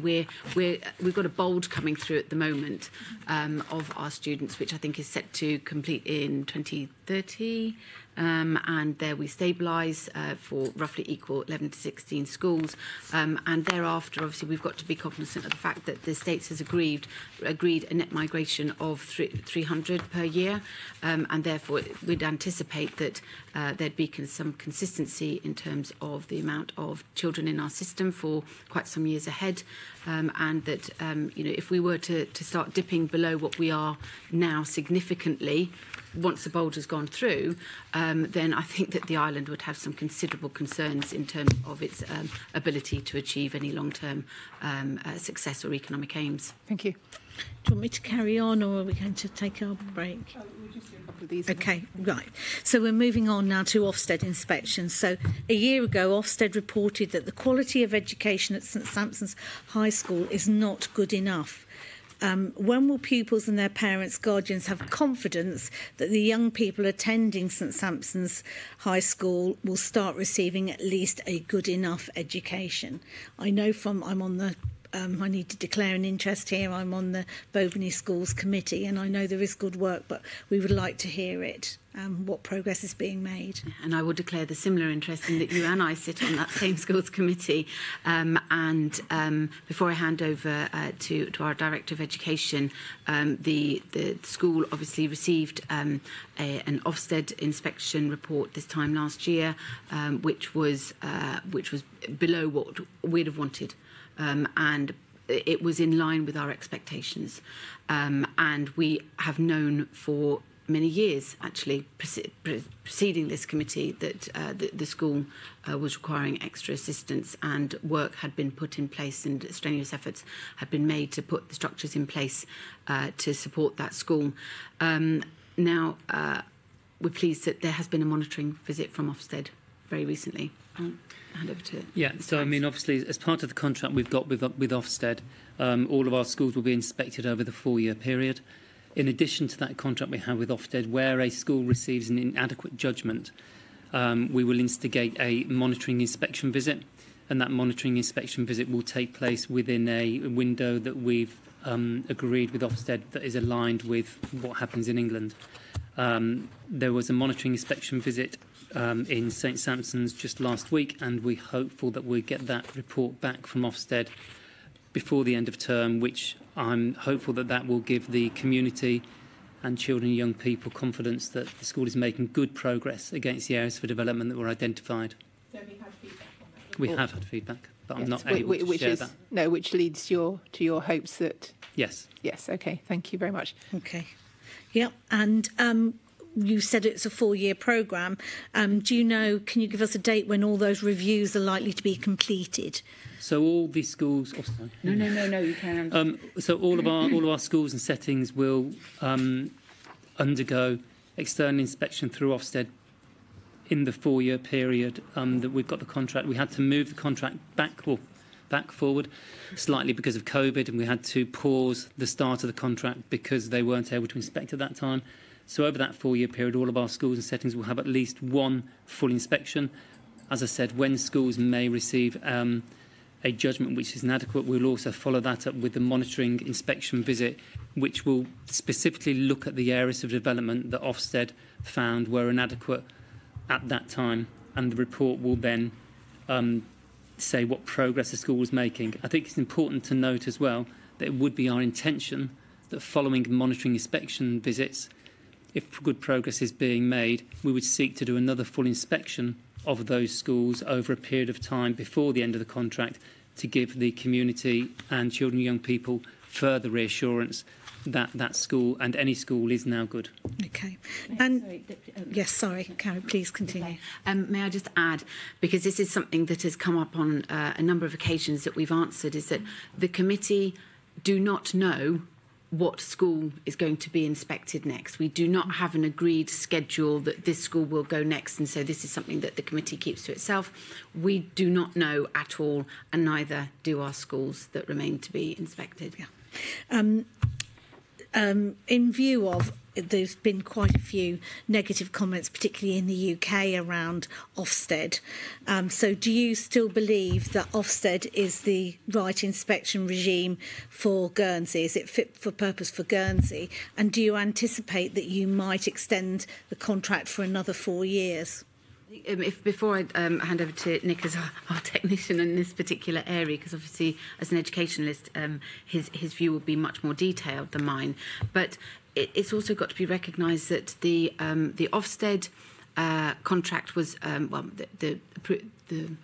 E: we've got a bold coming through at the moment of our students, which I think is set to complete in 2030. And there we stabilise for roughly equal 11 to 16 schools. And thereafter, obviously, we've got to be cognizant of the fact that the States has agreed a net migration of 300 per year. And therefore, we'd anticipate that there'd be some consistency in terms of the amount of children in our system for quite some years ahead. And that, if we were to start dipping below what we are now significantly, once the bolt has gone through, then I think that the island would have some considerable concerns in terms of its ability to achieve any long-term success or economic aims.
A: Thank you.
I: Do you want me to carry on, or are we going to take our break?
A: We'll just do a couple of these.
I: Okay, right. So we're moving on now to Ofsted inspections. So a year ago, Ofsted reported that the quality of education at St Sampson's High School is not good enough. When will pupils and their parents, guardians have confidence that the young people attending St Sampson's High School will start receiving at least a good enough education? I know I need to declare an interest here. I'm on the Bobany Schools Committee, and I know there is good work, but we would like to hear it, what progress is being made.
E: And I will declare the similar interest in that you and I sit on that same Schools Committee. Before I hand over to our Director of Education, the school obviously received an Ofsted inspection report this time last year, which was below what we'd have wanted. And it was in line with our expectations. And we have known for many years, actually, preceding this committee, that the school was requiring extra assistance, and work had been put in place and strenuous efforts had been made to put the structures in place to support that school. Now, we're pleased that there has been a monitoring visit from Ofsted very recently. Hand over to
F: so I mean, obviously, as part of the contract we've got with Ofsted, all of our schools will be inspected over the 4-year period. In addition to that contract we have with Ofsted, where a school receives an inadequate judgment, we will instigate a monitoring inspection visit, and that monitoring inspection visit will take place within a window that we've agreed with Ofsted that is aligned with what happens in England. There was a monitoring inspection visit in St Sampson's just last week, and we're hopeful that we'll get that report back from Ofsted before the end of term, which I'm hopeful that that will give the community and children and young people confidence that the school is making good progress against the areas for development that were identified.
A: So have you had feedback on that?
F: We have had feedback, but I'm not
A: Yes,
F: able to share that.
A: No, which leads to your hopes that...
F: Yes.
A: Yes, okay, thank you very much.
I: Okay. Yep, and you said it's a 4-year programme. Do you know, can you give us a date when all those reviews are likely to be completed?
F: So all the schools... Oh, sorry.
E: No, you can.
F: So all of our schools and settings will undergo external inspection through Ofsted in the 4-year period that we've got the contract. We had to move the contract back forward slightly because of COVID, and we had to pause the start of the contract because they weren't able to inspect at that time. So over that 4-year period, all of our schools and settings will have at least one full inspection. As I said, when schools may receive a judgment which is inadequate, we'll also follow that up with the monitoring inspection visit, which will specifically look at the areas of development that Ofsted found were inadequate at that time, and the report will then say what progress the school was making. I think it's important to note as well that it would be our intention that following monitoring inspection visits, if good progress is being made, we would seek to do another full inspection of those schools over a period of time before the end of the contract to give the community and children and young people further reassurance that that school and any school is now good.
I: Okay. And yes, sorry, Carrie, please continue.
E: May I just add, because this is something that has come up on a number of occasions that we've answered, is that the committee do not know what school is going to be inspected next. We do not have an agreed schedule that this school will go next, and so this is something that the committee keeps to itself. We do not know at all, and neither do our schools that remain to be inspected.
I: Yeah. In view of, there's been quite a few negative comments, particularly in the UK, around Ofsted. So do you still believe that Ofsted is the right inspection regime for Guernsey? Is it fit for purpose for Guernsey? And do you anticipate that you might extend the contract for another 4 years?
E: Before I hand over to Nick as our technician in this particular area, because obviously as an educationalist, his view will be much more detailed than mine. But it's also got to be recognised that the Ofsted contract was the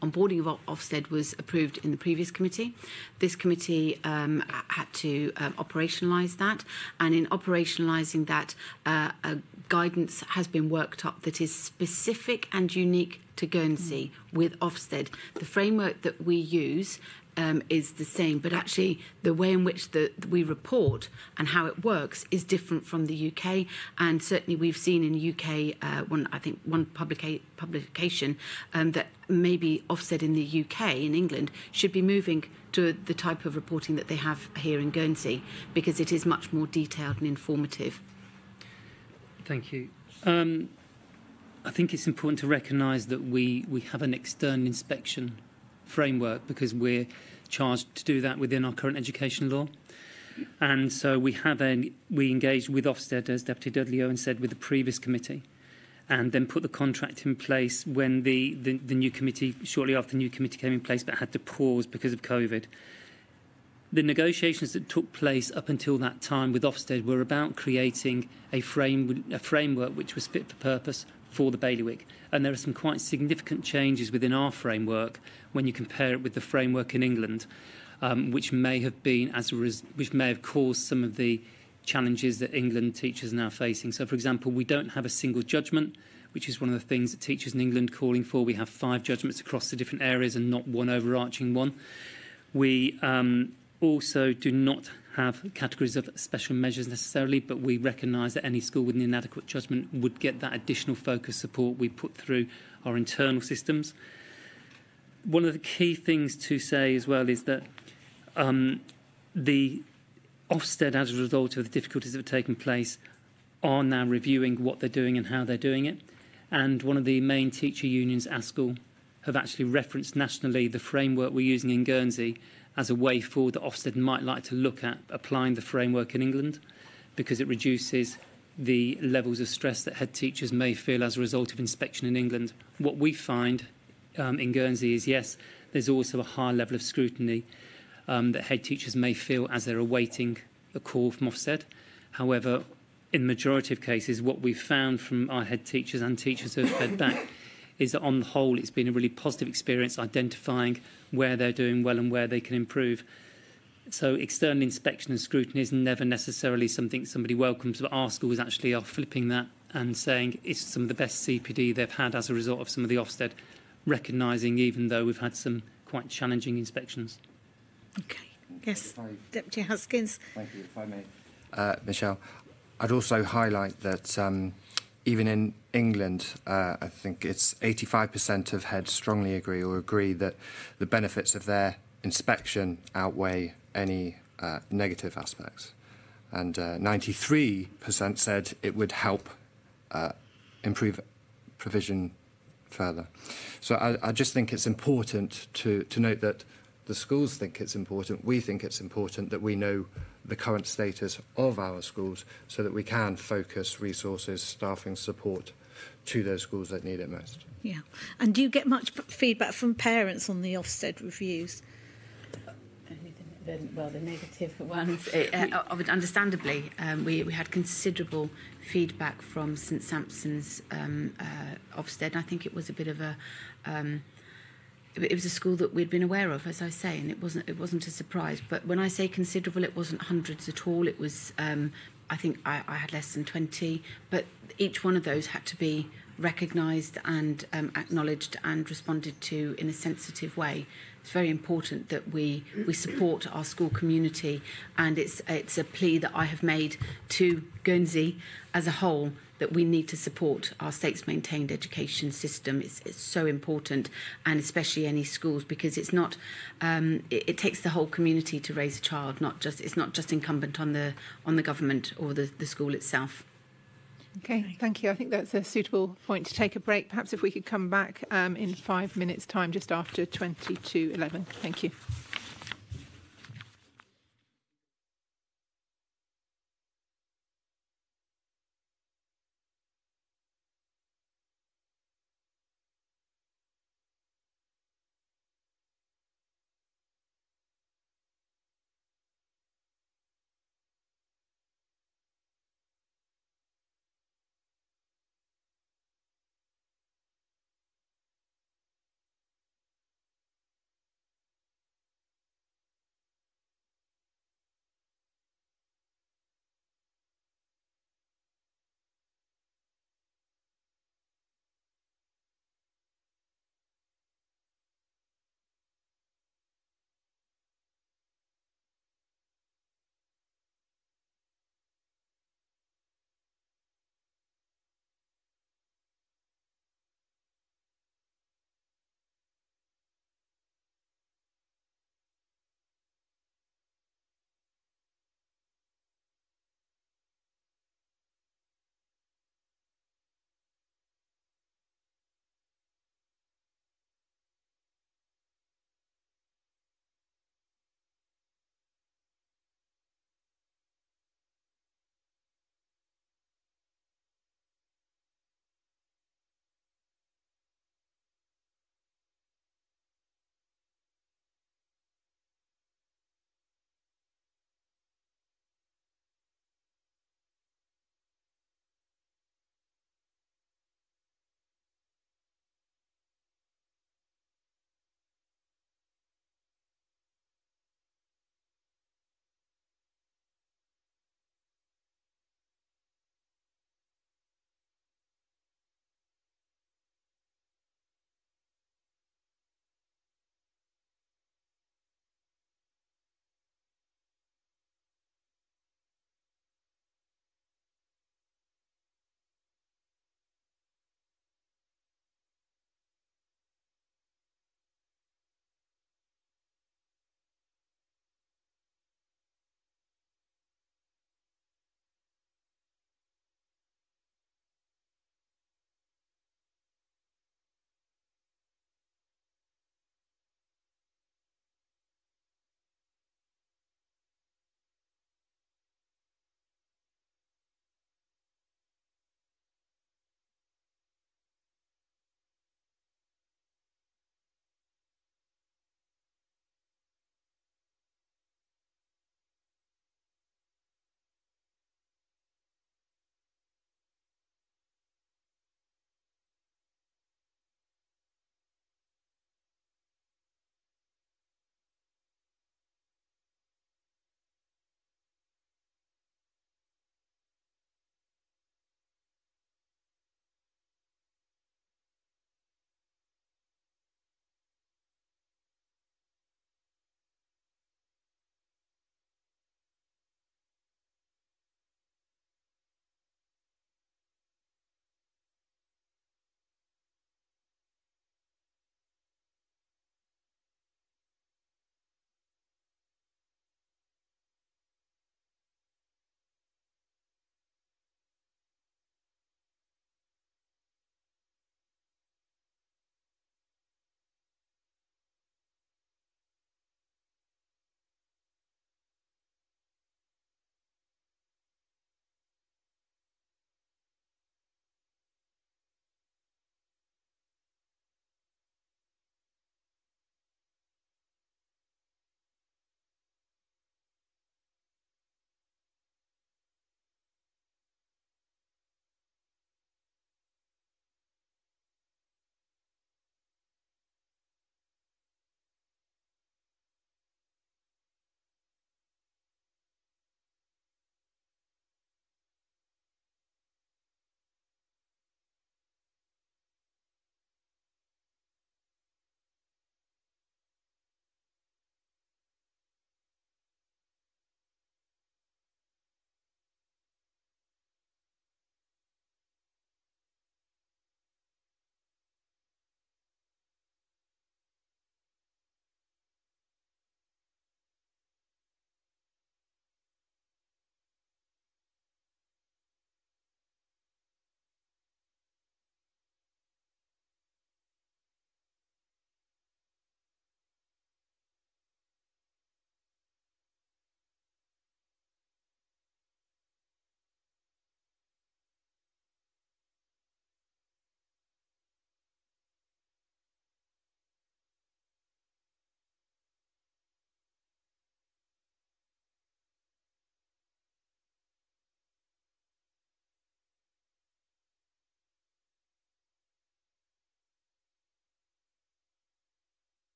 E: onboarding of Ofsted was approved in the previous committee. This committee had to operationalise that, and in operationalising that, guidance has been worked up that is specific and unique to Guernsey with Ofsted. The framework that we use is the same, but actually the way in which we report and how it works is different from the UK. And certainly we've seen in the UK one publication that maybe Ofsted in the UK, in England, should be moving to the type of reporting that they have here in Guernsey, because it is much more detailed and informative.
F: Thank you. I think it's important to recognise that we have an external inspection framework because we're charged to do that within our current education law. And so we engaged with Ofsted, as Deputy Dudley Owen said, with the previous committee, and then put the contract in place when the new committee, shortly after the new committee came in place, but had to pause because of COVID. The negotiations that took place up until that time with Ofsted were about creating a framework which was fit for purpose for the bailiwick. And there are some quite significant changes within our framework when you compare it with the framework in England, which may have caused some of the challenges that England teachers are now facing. So, for example, we don't have a single judgment, which is one of the things that teachers in England are calling for. We have 5 judgments across the different areas and not one overarching one. We also do not have categories of special measures necessarily, but we recognise that any school with an inadequate judgment would get that additional focus support we put through our internal systems. One of the key things to say as well is that the Ofsted, as a result of the difficulties that have taken place, are now reviewing what they're doing and how they're doing it. And one of the main teacher unions, ASCL, have actually referenced nationally the framework we're using in Guernsey as a way forward that Ofsted might like to look at applying the framework in England, because it reduces the levels of stress that head teachers may feel as a result of inspection in England. What we find in Guernsey is, yes, there's also a high level of scrutiny that head teachers may feel as they're awaiting a call from Ofsted. However, in the majority of cases, what we've found from our head teachers and teachers who have fed back is that on the whole, it's been a really positive experience identifying where they're doing well and where they can improve. So external inspection and scrutiny is never necessarily something somebody welcomes, but our schools actually are flipping that and saying it's some of the best CPD they've had as a result of some of the Ofsted, recognising even though we've had some quite challenging inspections.
I: Okay. Yes, Deputy Haskins.
D: Thank you, if I may. Michelle, I'd also highlight that even in England, I think it's 85% of heads strongly agree or agree that the benefits of their inspection outweigh any negative aspects. And 93% said it would help improve provision further. So I just think it's important to note that the schools think it's important, we think it's important that we know the current status of our schools so that we can focus resources, staffing, support to those schools that need it most.
I: Yeah. And do you get much feedback from parents on the Ofsted reviews?
E: Well, the negative ones, understandably, we had considerable feedback from St Sampson's Ofsted. I think it was a bit of a it was a school that we'd been aware of, as I say, and it wasn't a surprise. But when I say considerable, it wasn't hundreds at all. It was I think I had less than 20, but each one of those had to be recognised and acknowledged and responded to in a sensitive way. It's very important that we support our school community, and it's a plea that I have made to Guernsey as a whole that we need to support our state's maintained education system. It's so important, and especially any schools, because it's not it takes the whole community to raise a child. It's not just incumbent on the government or the school itself.
A: Okay, thank you. I think that's a suitable point to take a break. Perhaps if we could come back in 5 minutes' time, just after 11. Thank you.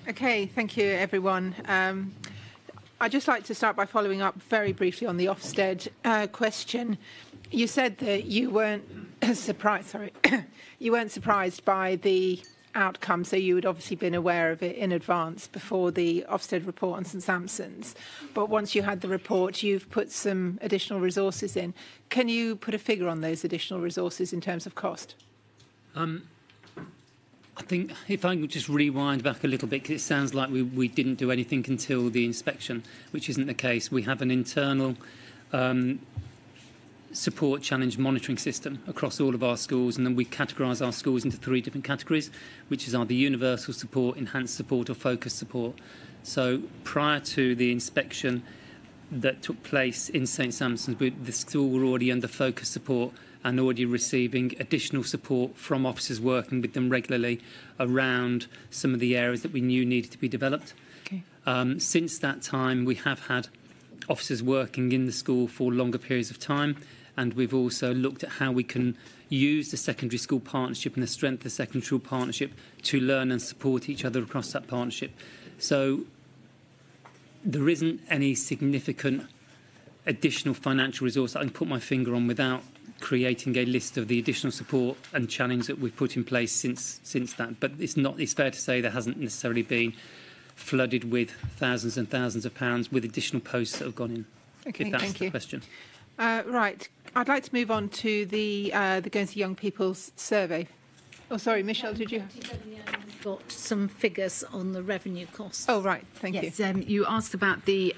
A: Okay, thank you, everyone. I'd just like to start by following up very briefly on the Ofsted question. You said that you weren't surprised. You weren't surprised by the outcome, so you had obviously been aware of it in advance before the Ofsted report on St Sampson's. But once you had the report, you've put some additional resources in. Can you put a figure on those additional resources in terms of cost?
F: I think if I could just rewind back a little bit, because it sounds like we didn't do anything until the inspection, which isn't the case. We have an internal support challenge monitoring system across all of our schools, and then we categorise our schools into 3 different categories, which is either universal support, enhanced support or focused support. So prior to the inspection that took place in St Sampson's, the school were already under focused support and already receiving additional support from officers working with them regularly around some of the areas that we knew needed to be developed.
A: Okay.
F: Since that time, we have had officers working in the school for longer periods of time, and we've also looked at how we can use the secondary school partnership and the strength of the secondary school partnership to learn and support each other across that partnership. So there isn't any significant additional financial resource that I can put my finger on without creating a list of the additional support and challenge that we've put in place since that. But it's fair to say there hasn't necessarily been flooded with thousands and thousands of pounds with additional posts that have gone in.
A: Okay,
F: if that's
A: thank
F: the
A: you.
F: question.
A: Right. I'd like to move on to the Guernsey Young People's Survey. Oh, sorry, Michelle, did you?
I: Got some figures on the revenue costs.
A: Oh, right. Thank you.
E: Yes, you asked about the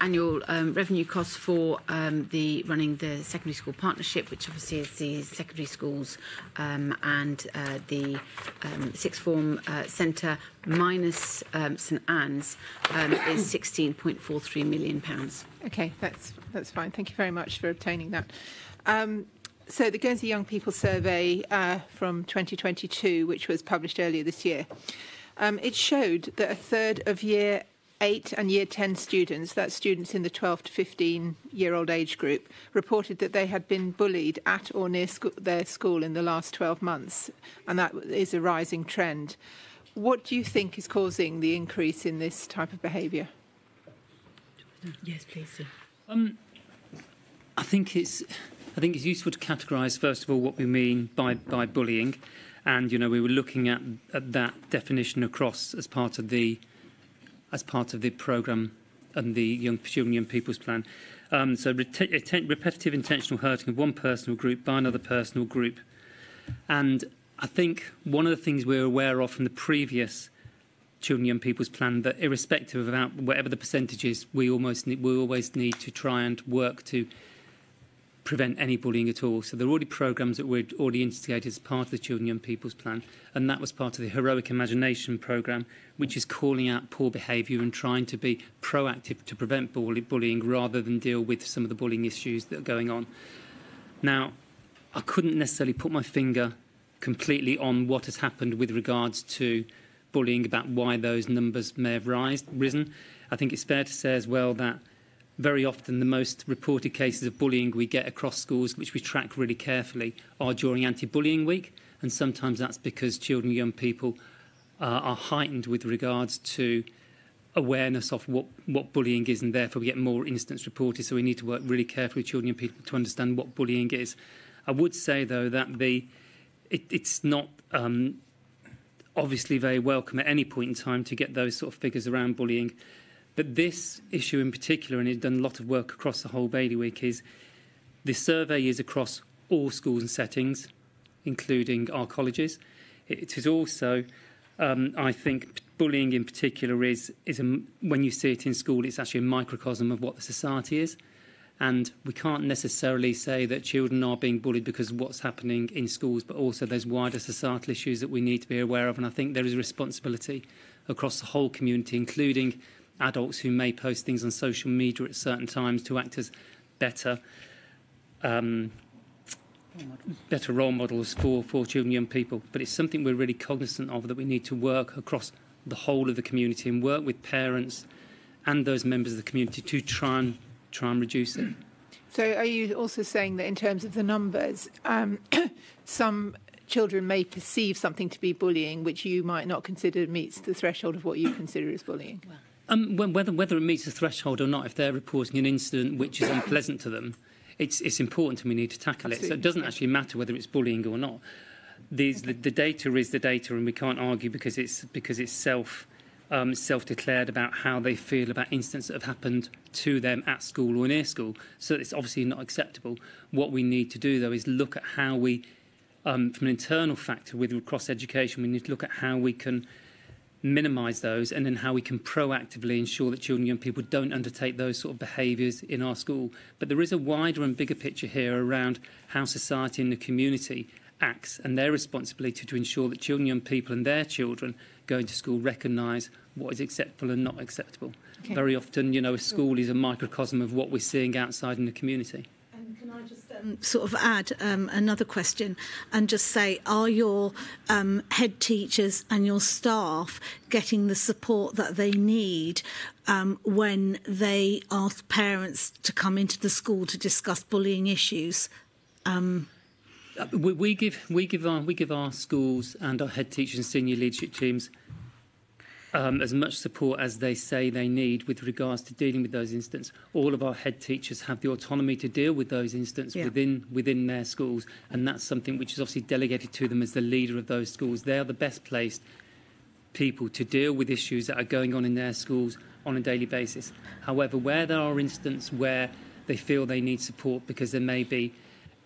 E: annual revenue costs for the running the secondary school partnership, which obviously is the secondary schools and the sixth form centre minus St Anne's is £16.43 million.
A: Okay, that's fine. Thank you very much for obtaining that. So the Guernsey Young People Survey from 2022, which was published earlier this year, it showed that a third of Year 8 and Year 10 students, that's students in the 12 to 15-year-old age group, reported that they had been bullied at or near their school in the last 12 months, and that is a rising trend. What do you think is causing the increase in this type of behaviour?
E: Yes, please.
F: I think it's useful to categorise, first of all, what we mean by bullying. And, we were looking at that definition across as part of the programme and the Children and Young People's Plan. So repetitive intentional hurting of one person or group by another person or group. And I think one of the things we're aware of from the previous Children and Young People's Plan, that irrespective of about whatever the percentage is, we always need to try and work to prevent any bullying at all. So there are already programmes that were already instigated as part of the Children and Young People's Plan, and that was part of the Heroic Imagination programme, which is calling out poor behaviour and trying to be proactive to prevent bullying rather than deal with some of the bullying issues that are going on. Now, I couldn't necessarily put my finger completely on what has happened with regards to bullying, about why those numbers may have risen. I think it's fair to say as well that very often the most reported cases of bullying we get across schools, which we track really carefully, are during anti-bullying week, and sometimes that's because children and young people are heightened with regards to awareness of what bullying is, and therefore we get more incidents reported. So we need to work really carefully with children and young people to understand what bullying is. I would say, though, that it's not obviously very welcome at any point in time to get those sort of figures around bullying. But this issue in particular, and it's done a lot of work across the whole bailiwick, is the survey is across all schools and settings, including our colleges. It is also, I think, bullying in particular is when you see it in school, it's actually a microcosm of what the society is. And we can't necessarily say that children are being bullied because of what's happening in schools, but also there's wider societal issues that we need to be aware of. And I think there is a responsibility across the whole community, including adults who may post things on social media at certain times, to act as better role models for children and young people. But it's something we're really cognizant of, that we need to work across the whole of the community and work with parents and those members of the community to try and reduce it.
A: So are you also saying that in terms of the numbers, some children may perceive something to be bullying which you might not consider meets the threshold of what you consider as bullying?
F: Whether it meets the threshold or not, if they're reporting an incident which is unpleasant to them, it's important and we need to tackle it. So it doesn't actually matter whether it's bullying or not. The data is the data, and we can't argue because it's self-declared about how they feel about incidents that have happened to them at school or near school. So it's obviously not acceptable. What we need to do, though, is look at how we, from an internal factor with cross-education, we need to look at how we can minimise those, and then how we can proactively ensure that children and young people don't undertake those sort of behaviours in our school. But there is a wider and bigger picture here around how society and the community acts and their responsibility to ensure that children and young people and their children going to school recognise what is acceptable and not acceptable. Okay. Very often, you know, a school is a microcosm of what we're seeing outside in the community.
I: Can I just sort of add another question and just say, are your head teachers and your staff getting the support that they need when they ask parents to come into the school to discuss bullying issues?
F: We give our schools and our head teachers and senior leadership teams as much support as they say they need with regards to dealing with those incidents. All of our head teachers have the autonomy to deal with those incidents within their schools, and that's something which is obviously delegated to them as the leader of those schools. They are the best placed people to deal with issues that are going on in their schools on a daily basis. However, where there are incidents where they feel they need support because there may be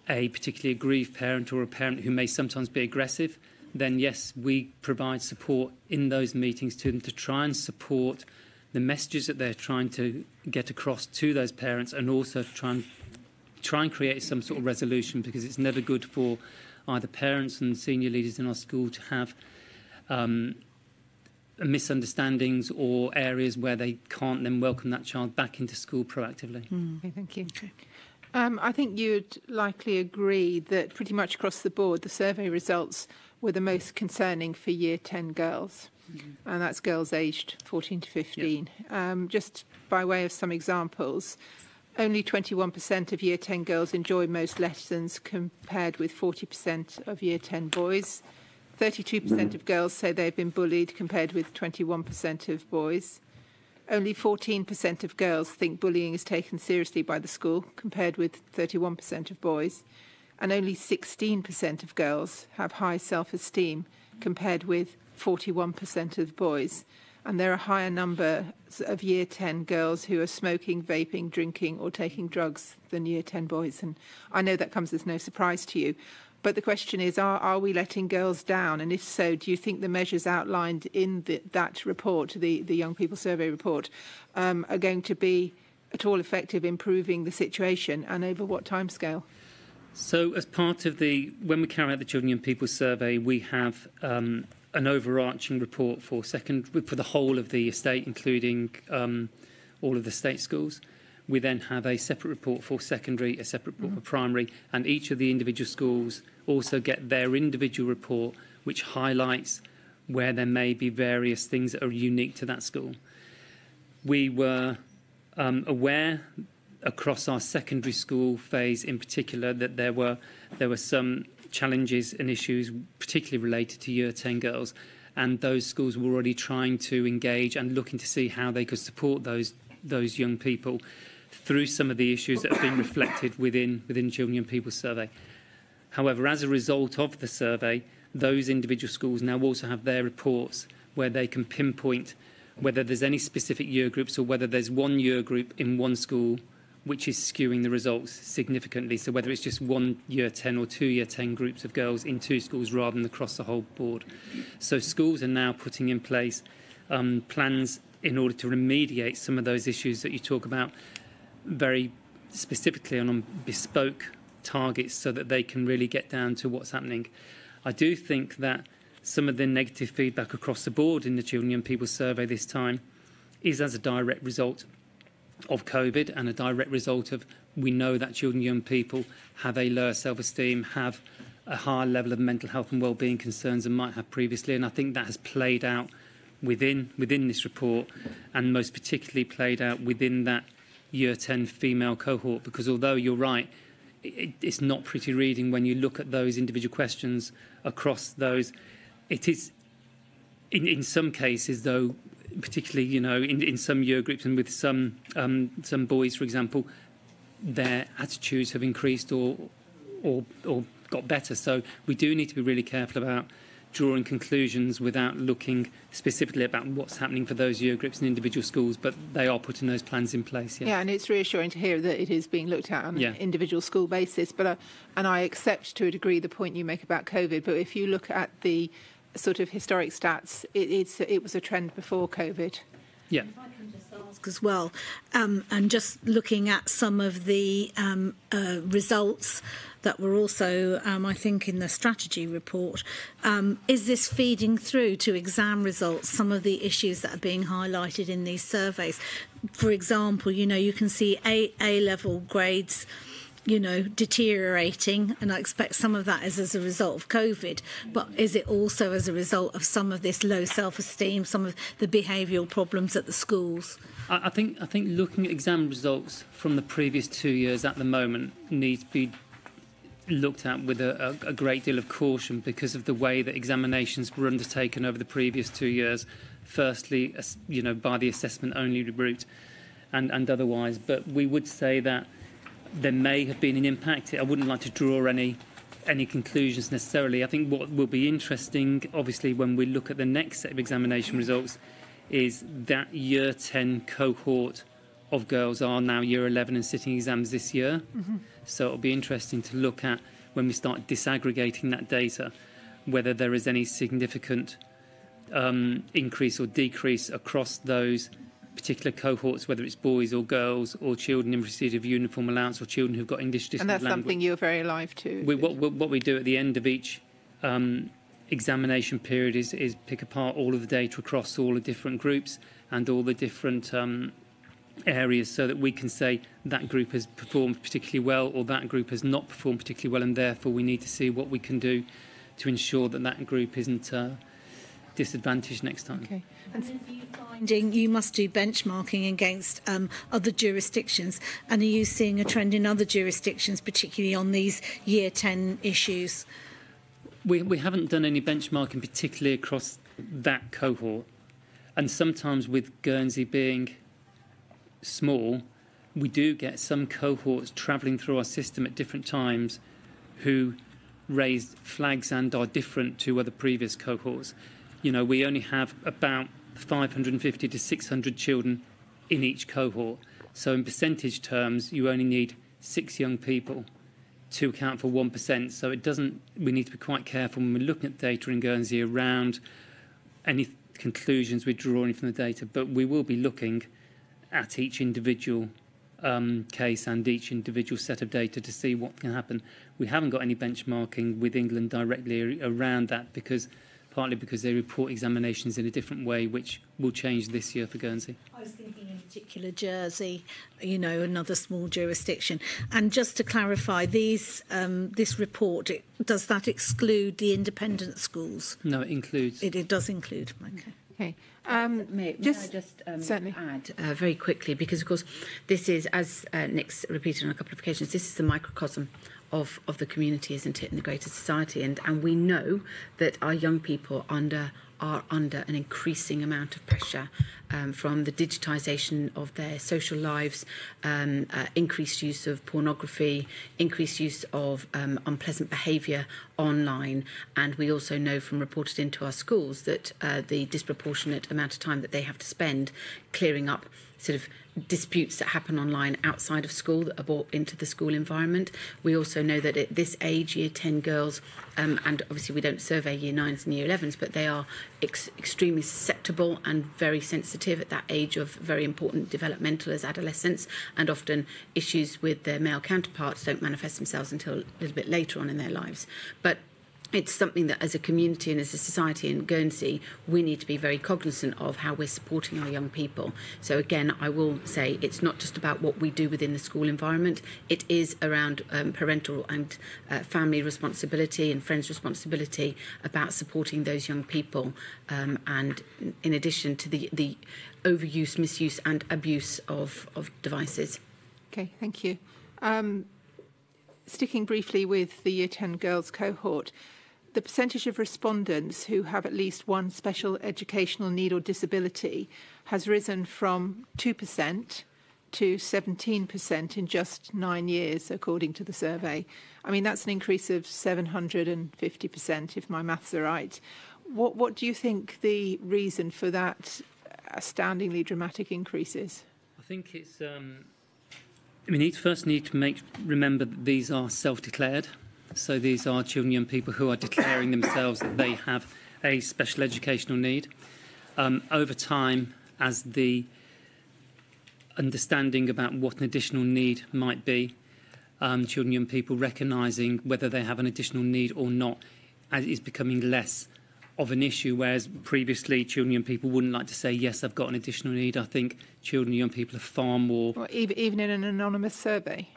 F: a particularly aggrieved parent or a parent who may sometimes be aggressive, then yes, we provide support in those meetings to them to try and support the messages that they're trying to get across to those parents, and also try and create some sort of resolution, because it's never good for either parents and senior leaders in our school to have misunderstandings or areas where they can't then welcome that child back into school proactively.
A: Okay, thank you. I think you'd likely agree that pretty much across the board, the survey results were the most concerning for Year 10 girls, and that's girls aged 14 to 15. Just by way of some examples, only 21% of Year 10 girls enjoy most lessons, compared with 40% of Year 10 boys. 32% of girls say they've been bullied, compared with 21% of boys. Only 14% of girls think bullying is taken seriously by the school, compared with 31% of boys. And only 16% of girls have high self-esteem, compared with 41% of boys. And there are a higher number of Year 10 girls who are smoking, vaping, drinking or taking drugs than Year 10 boys. And I know that comes as no surprise to you. But the question is, are we letting girls down? And if so, do you think the measures outlined in that report, the Young People Survey report, are going to be at all effective improving the situation, and over what timescale?
F: So as part of when we carry out the Children and Young People Survey, we have an overarching report for the whole of the estate, including all of the state schools. We then have a separate report for secondary, a separate report for primary, and each of the individual schools also get their individual report, which highlights where there may be various things that are unique to that school. We were aware across our secondary school phase in particular that there were some challenges and issues particularly related to Year 10 girls, and those schools were already trying to engage and looking to see how they could support those young people through some of the issues that have been reflected within Children and Young People Survey. However, as a result of the survey, those individual schools now also have their reports where they can pinpoint whether there's any specific year groups or whether there's one year group in one school which is skewing the results significantly. So whether it's just one Year 10 or two Year 10 groups of girls in two schools rather than across the whole board. So schools are now putting in place plans in order to remediate some of those issues that you talk about, very specifically on bespoke targets, so that they can really get down to what's happening. I do think that some of the negative feedback across the board in the Children and Young People Survey this time is as a direct result of COVID, and a direct result of, we know that children and young people have a lower self-esteem, have a higher level of mental health and wellbeing concerns than might have previously, and I think that has played out within this report, and most particularly played out within that Year 10 female cohort, because although you're right, it's not pretty reading when you look at those individual questions across those. It is, in some cases, though, particularly, you know, in some year groups and with some boys, for example, their attitudes have increased or got better. So we do need to be really careful about drawing conclusions without looking specifically about what's happening for those year groups in individual schools, but they are putting those plans in place. Yes.
A: Yeah, and it's reassuring to hear that it is being looked at on an individual school basis. But and I accept to a degree the point you make about COVID. But if you look at the sort of historic stats, it was a trend before COVID.
F: Yeah.
I: If I can just ask as well, and just looking at some of the results that were also, I think, in the strategy report, is this feeding through to exam results, some of the issues that are being highlighted in these surveys? For example, you know, you can see A-level grades, you know, deteriorating, and I expect some of that is as a result of COVID, but is it also as a result of some of this low self-esteem, some of the behavioural problems at the schools?
F: I think looking at exam results from the previous 2 years at the moment needs to be looked at with a great deal of caution because of the way that examinations were undertaken over the previous 2 years. Firstly, you know, by the assessment-only route and otherwise, but we would say that there may have been an impact. I wouldn't like to draw any conclusions necessarily. I think what will be interesting, obviously, when we look at the next set of examination results, is that Year 10 cohort of girls are now Year 11 and sitting exams this year. Mm-hmm. So it'll be interesting to look at, when we start disaggregating that data, whether there is any significant increase or decrease across those particular cohorts, whether it's boys or girls or children in receipt of uniform allowance or children who've got English distant language.
A: And that's something you're very alive to.
F: What we do at the end of each examination period is pick apart all of the data across all the different groups and all the different areas, so that we can say that group has performed particularly well or that group has not performed particularly well, and therefore we need to see what we can do to ensure that that group isn't disadvantaged next time.
I: Okay. And are you finding you must do benchmarking against other jurisdictions, and are you seeing a trend in other jurisdictions, particularly on these Year 10 issues?
F: We haven't done any benchmarking particularly across that cohort, and sometimes with Guernsey being small, we do get some cohorts travelling through our system at different times who raise flags and are different to other previous cohorts. You know, we only have about 550 to 600 children in each cohort. So in percentage terms, you only need 6 young people to account for 1%. So it doesn't, we need to be quite careful when we're looking at data in Guernsey around any conclusions we're drawing from the data. But we will be looking at each individual case and each individual set of data to see what can happen. We haven't got any benchmarking with England directly around that, partly because they report examinations in a different way, which will change this year for Guernsey.
I: I was thinking in particular Jersey, you know, another small jurisdiction. And just to clarify, this report, does that exclude the independent schools?
F: No, it includes.
I: It does include. Okay.
E: May I just add very quickly, because of course this is, as Nick's repeated on a couple of occasions, this is the microcosm of the community, isn't it, in the greater society, and we know that our young people are under an increasing amount of pressure from the digitisation of their social lives, increased use of pornography, increased use of unpleasant behaviour online, and we also know from reported into our schools that the disproportionate amount of time that they have to spend clearing up sort of disputes that happen online outside of school that are brought into the school environment. We also know that at this age, Year 10 girls, and obviously we don't survey Year 9s and Year 11s, but they are extremely susceptible and very sensitive at that age of very important developmental as adolescents, and often issues with their male counterparts don't manifest themselves until a little bit later on in their lives. But it's something that as a community and as a society in Guernsey, we need to be very cognizant of how we're supporting our young people. So again, I will say it's not just about what we do within the school environment. It is around parental and family responsibility and friends' responsibility about supporting those young people. And in addition to the overuse, misuse and abuse of devices.
A: Okay, thank you. Sticking briefly with the Year 10 girls cohort, the percentage of respondents who have at least one special educational need or disability has risen from 2% to 17% in just 9 years, according to the survey. I mean, that's an increase of 750%, if my maths are right. What do you think the reason for that astoundingly dramatic increase is?
F: I think it's... we need to remember that these are self-declared. So these are children and young people who are declaring themselves that they have a special educational need. Over time, as the understanding about what an additional need might be, children and young people recognising whether they have an additional need or not is becoming less of an issue, whereas previously children and young people wouldn't like to say, yes, I've got an additional need. I think children and young people are far more...
A: Well, even in an anonymous survey?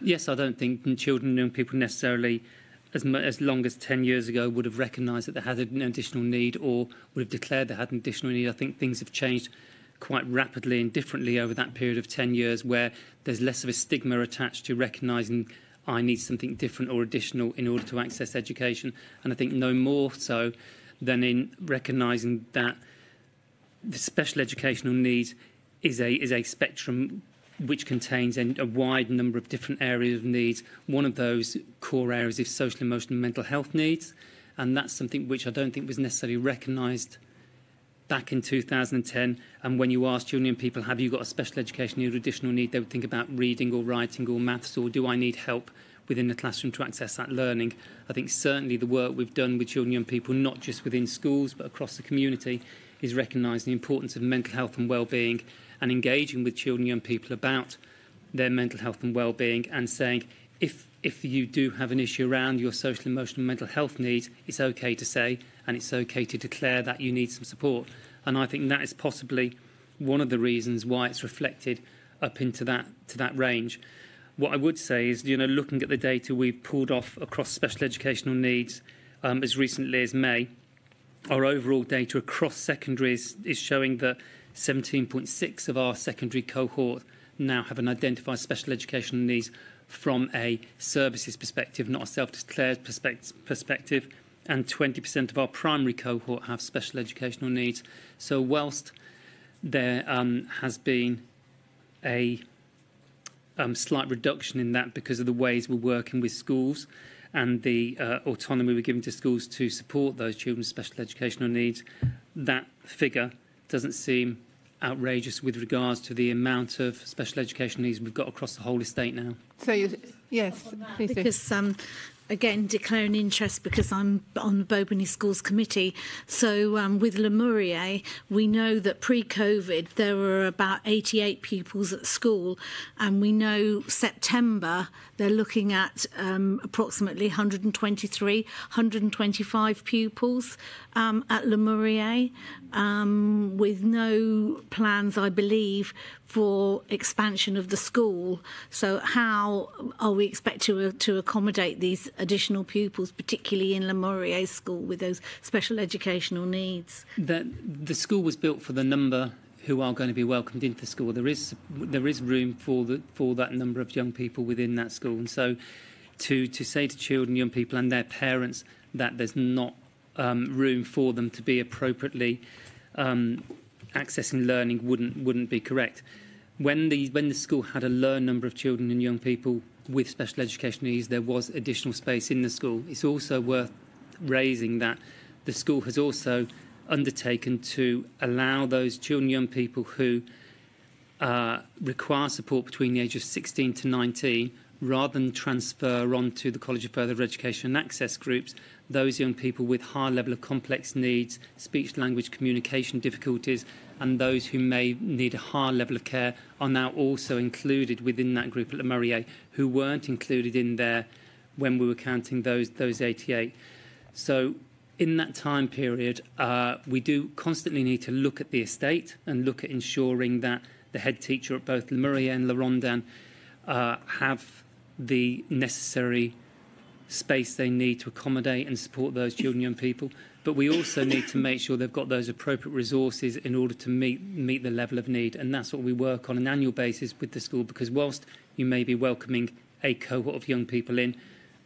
F: Yes, I don't think children and young people necessarily, as long as 10 years ago, would have recognised that they had an additional need or would have declared they had an additional need. I think things have changed quite rapidly and differently over that period of 10 years, where there's less of a stigma attached to recognising I need something different or additional in order to access education. And I think no more so than in recognising that the special educational needs is a spectrum which contains a wide number of different areas of needs. One of those core areas is social, emotional and mental health needs, and that's something which I don't think was necessarily recognised back in 2010. And when you ask children and people, have you got a special education need or additional need, they would think about reading or writing or maths, or do I need help within the classroom to access that learning. I think certainly the work we've done with children and young people, not just within schools but across the community, is recognising the importance of mental health and well-being and engaging with children and young people about their mental health and well-being, and saying if you do have an issue around your social, emotional and mental health needs, it's okay to say, and it's okay to declare that you need some support. And I think that is possibly one of the reasons why it's reflected up into that range. What I would say is, looking at the data we've pulled off across special educational needs as recently as May, our overall data across secondaries is showing that 17.6 of our secondary cohort now have an identified special educational needs from a services perspective, not a self-declared perspective, and 20% of our primary cohort have special educational needs. So whilst there has been a slight reduction in that because of the ways we're working with schools and the autonomy we're giving to schools to support those children with special educational needs, that figure doesn't seem outrageous with regards to the amount of special education needs we've got across the whole estate now.
A: So, yes, please do.
I: Because again, declaring interest because I'm on the Bobany Schools Committee. So with Le Maurier, we know that pre-COVID there were about 88 pupils at school, and we know September they're looking at approximately 125 pupils at Le Maurier, with no plans, I believe, for expansion of the school. So how are we expected to accommodate these additional pupils, particularly in Le Maurier's school with those special educational needs?
F: The school was built for the number who are going to be welcomed into the school. There is room for that number of young people within that school, and so to say to children, young people, and their parents that there's not room for them to be appropriately accessing learning wouldn't be correct. When the school had a low number of children and young people with special education needs, there was additional space in the school. It's also worth raising that the school has also undertaken to allow those children and young people who require support between the age of 16 to 19, rather than transfer on to the College of Further Education and Access groups, those young people with high level of complex needs, speech, language, communication difficulties, and those who may need a higher level of care are now also included within that group at Le Maurier, who weren't included in there when we were counting those 88. So in that time period, we do constantly need to look at the estate and look at ensuring that the head teacher at both Le Maurier and La Rondan have the necessary space they need to accommodate and support those children and young people. But we also need to make sure they've got those appropriate resources in order to meet the level of need. And that's what we work on an annual basis with the school, because whilst you may be welcoming a cohort of young people in.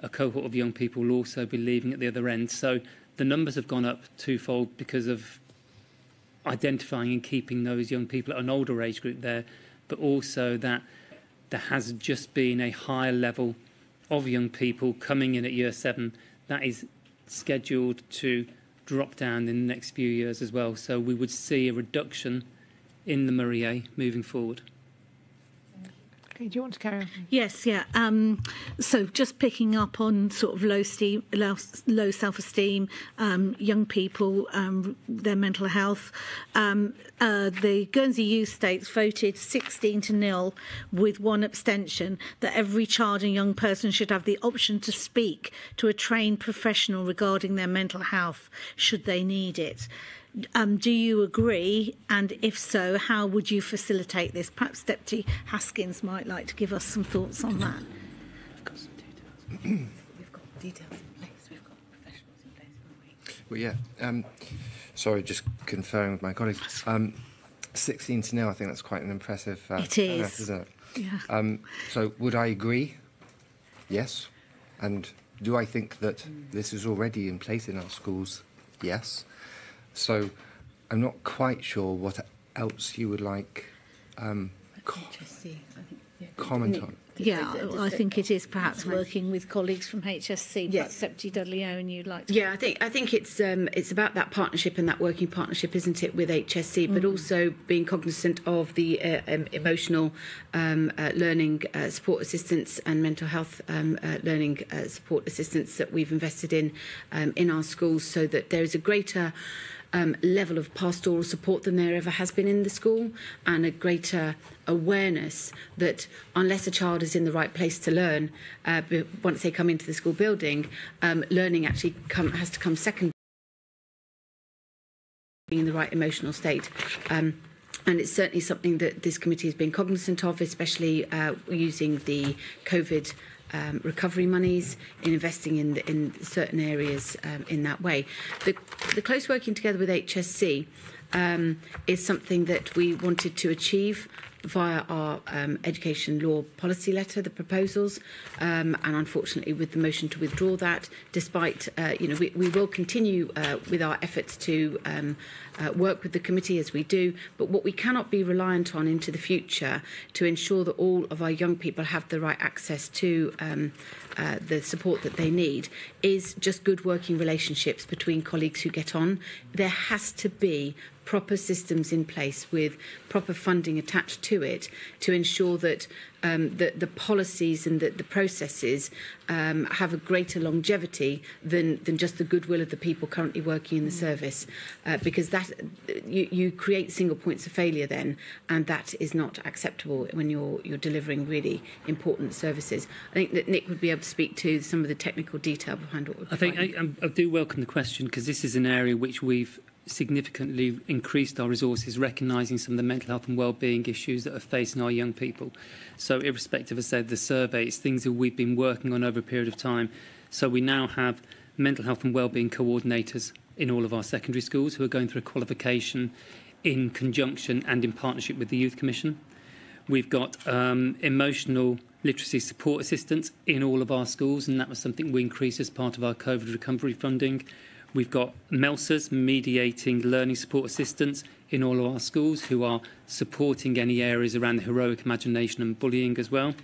F: A cohort of young people will also be leaving at the other end. So the numbers have gone up twofold because of identifying and keeping those young people at an older age group there, but also that there has just been a higher level of young people coming in at year 7 that is scheduled to drop down in the next few years as well. So we would see a reduction in the Murray A moving forward.
A: Okay, do you want to carry on?
I: Yes, yeah. So just picking up on sort of low self-esteem, young people, their mental health. The Guernsey Youth States voted 16-0 with one abstention that every child and young person should have the option to speak to a trained professional regarding their mental health should they need it. Do you agree? And if so, how would you facilitate this? Perhaps Deputy Haskins might like to give us some thoughts on that.
E: We've got some details. We've got details in place. We've got professionals in place, haven't we?
D: Well, yeah. Sorry, just conferring with my colleagues. 16-0, I think that's quite an impressive
I: it is.
D: turnout, isn't it?
I: Yeah.
D: So would I agree? Yes. And do I think that this is already in place in our schools? Yes. So I'm not quite sure what else you would like comment on.
I: Yeah, I think it is perhaps working with colleagues from HSC. Perhaps Deputy Dudley Owen, you'd like to...
E: Yeah, I think it's about that partnership and that working partnership, isn't it, with HSC, but also being cognizant of the emotional learning support assistance and mental health learning support assistance that we've invested in our schools, so that there is a greater level of pastoral support than there ever has been in the school, and a greater awareness that unless a child is in the right place to learn, once they come into the school building, learning actually has to come second, being in the right emotional state. And it's certainly something that this committee has been cognizant of, especially using the COVID recovery monies, in investing in certain areas in that way. The close working together with HSC is something that we wanted to achieve via our education law policy letter, the proposals, and unfortunately with the motion to withdraw that, despite, we will continue with our efforts to work with the committee as we do, but what we cannot be reliant on into the future to ensure that all of our young people have the right access to the support that they need is just good working relationships between colleagues who get on. There has to be proper systems in place with proper funding attached to it to ensure that the policies and the processes have a greater longevity than just the goodwill of the people currently working in the service, because that you create single points of failure then, and that is not acceptable when you're delivering really important services. I think that Nick would be able to speak to some of the technical detail behind what we're providing.
F: I do welcome the question, because this is an area which we've significantly increased our resources, recognising some of the mental health and wellbeing issues that are facing our young people. So irrespective of, say, the survey, it's things that we've been working on over a period of time. So we now have mental health and wellbeing coordinators in all of our secondary schools who are going through a qualification in conjunction and in partnership with the Youth Commission. We've got emotional literacy support assistants in all of our schools, and that was something we increased as part of our COVID recovery funding. We've got MELSAs, mediating learning support assistants, in all of our schools who are supporting any areas around the heroic imagination and bullying as well.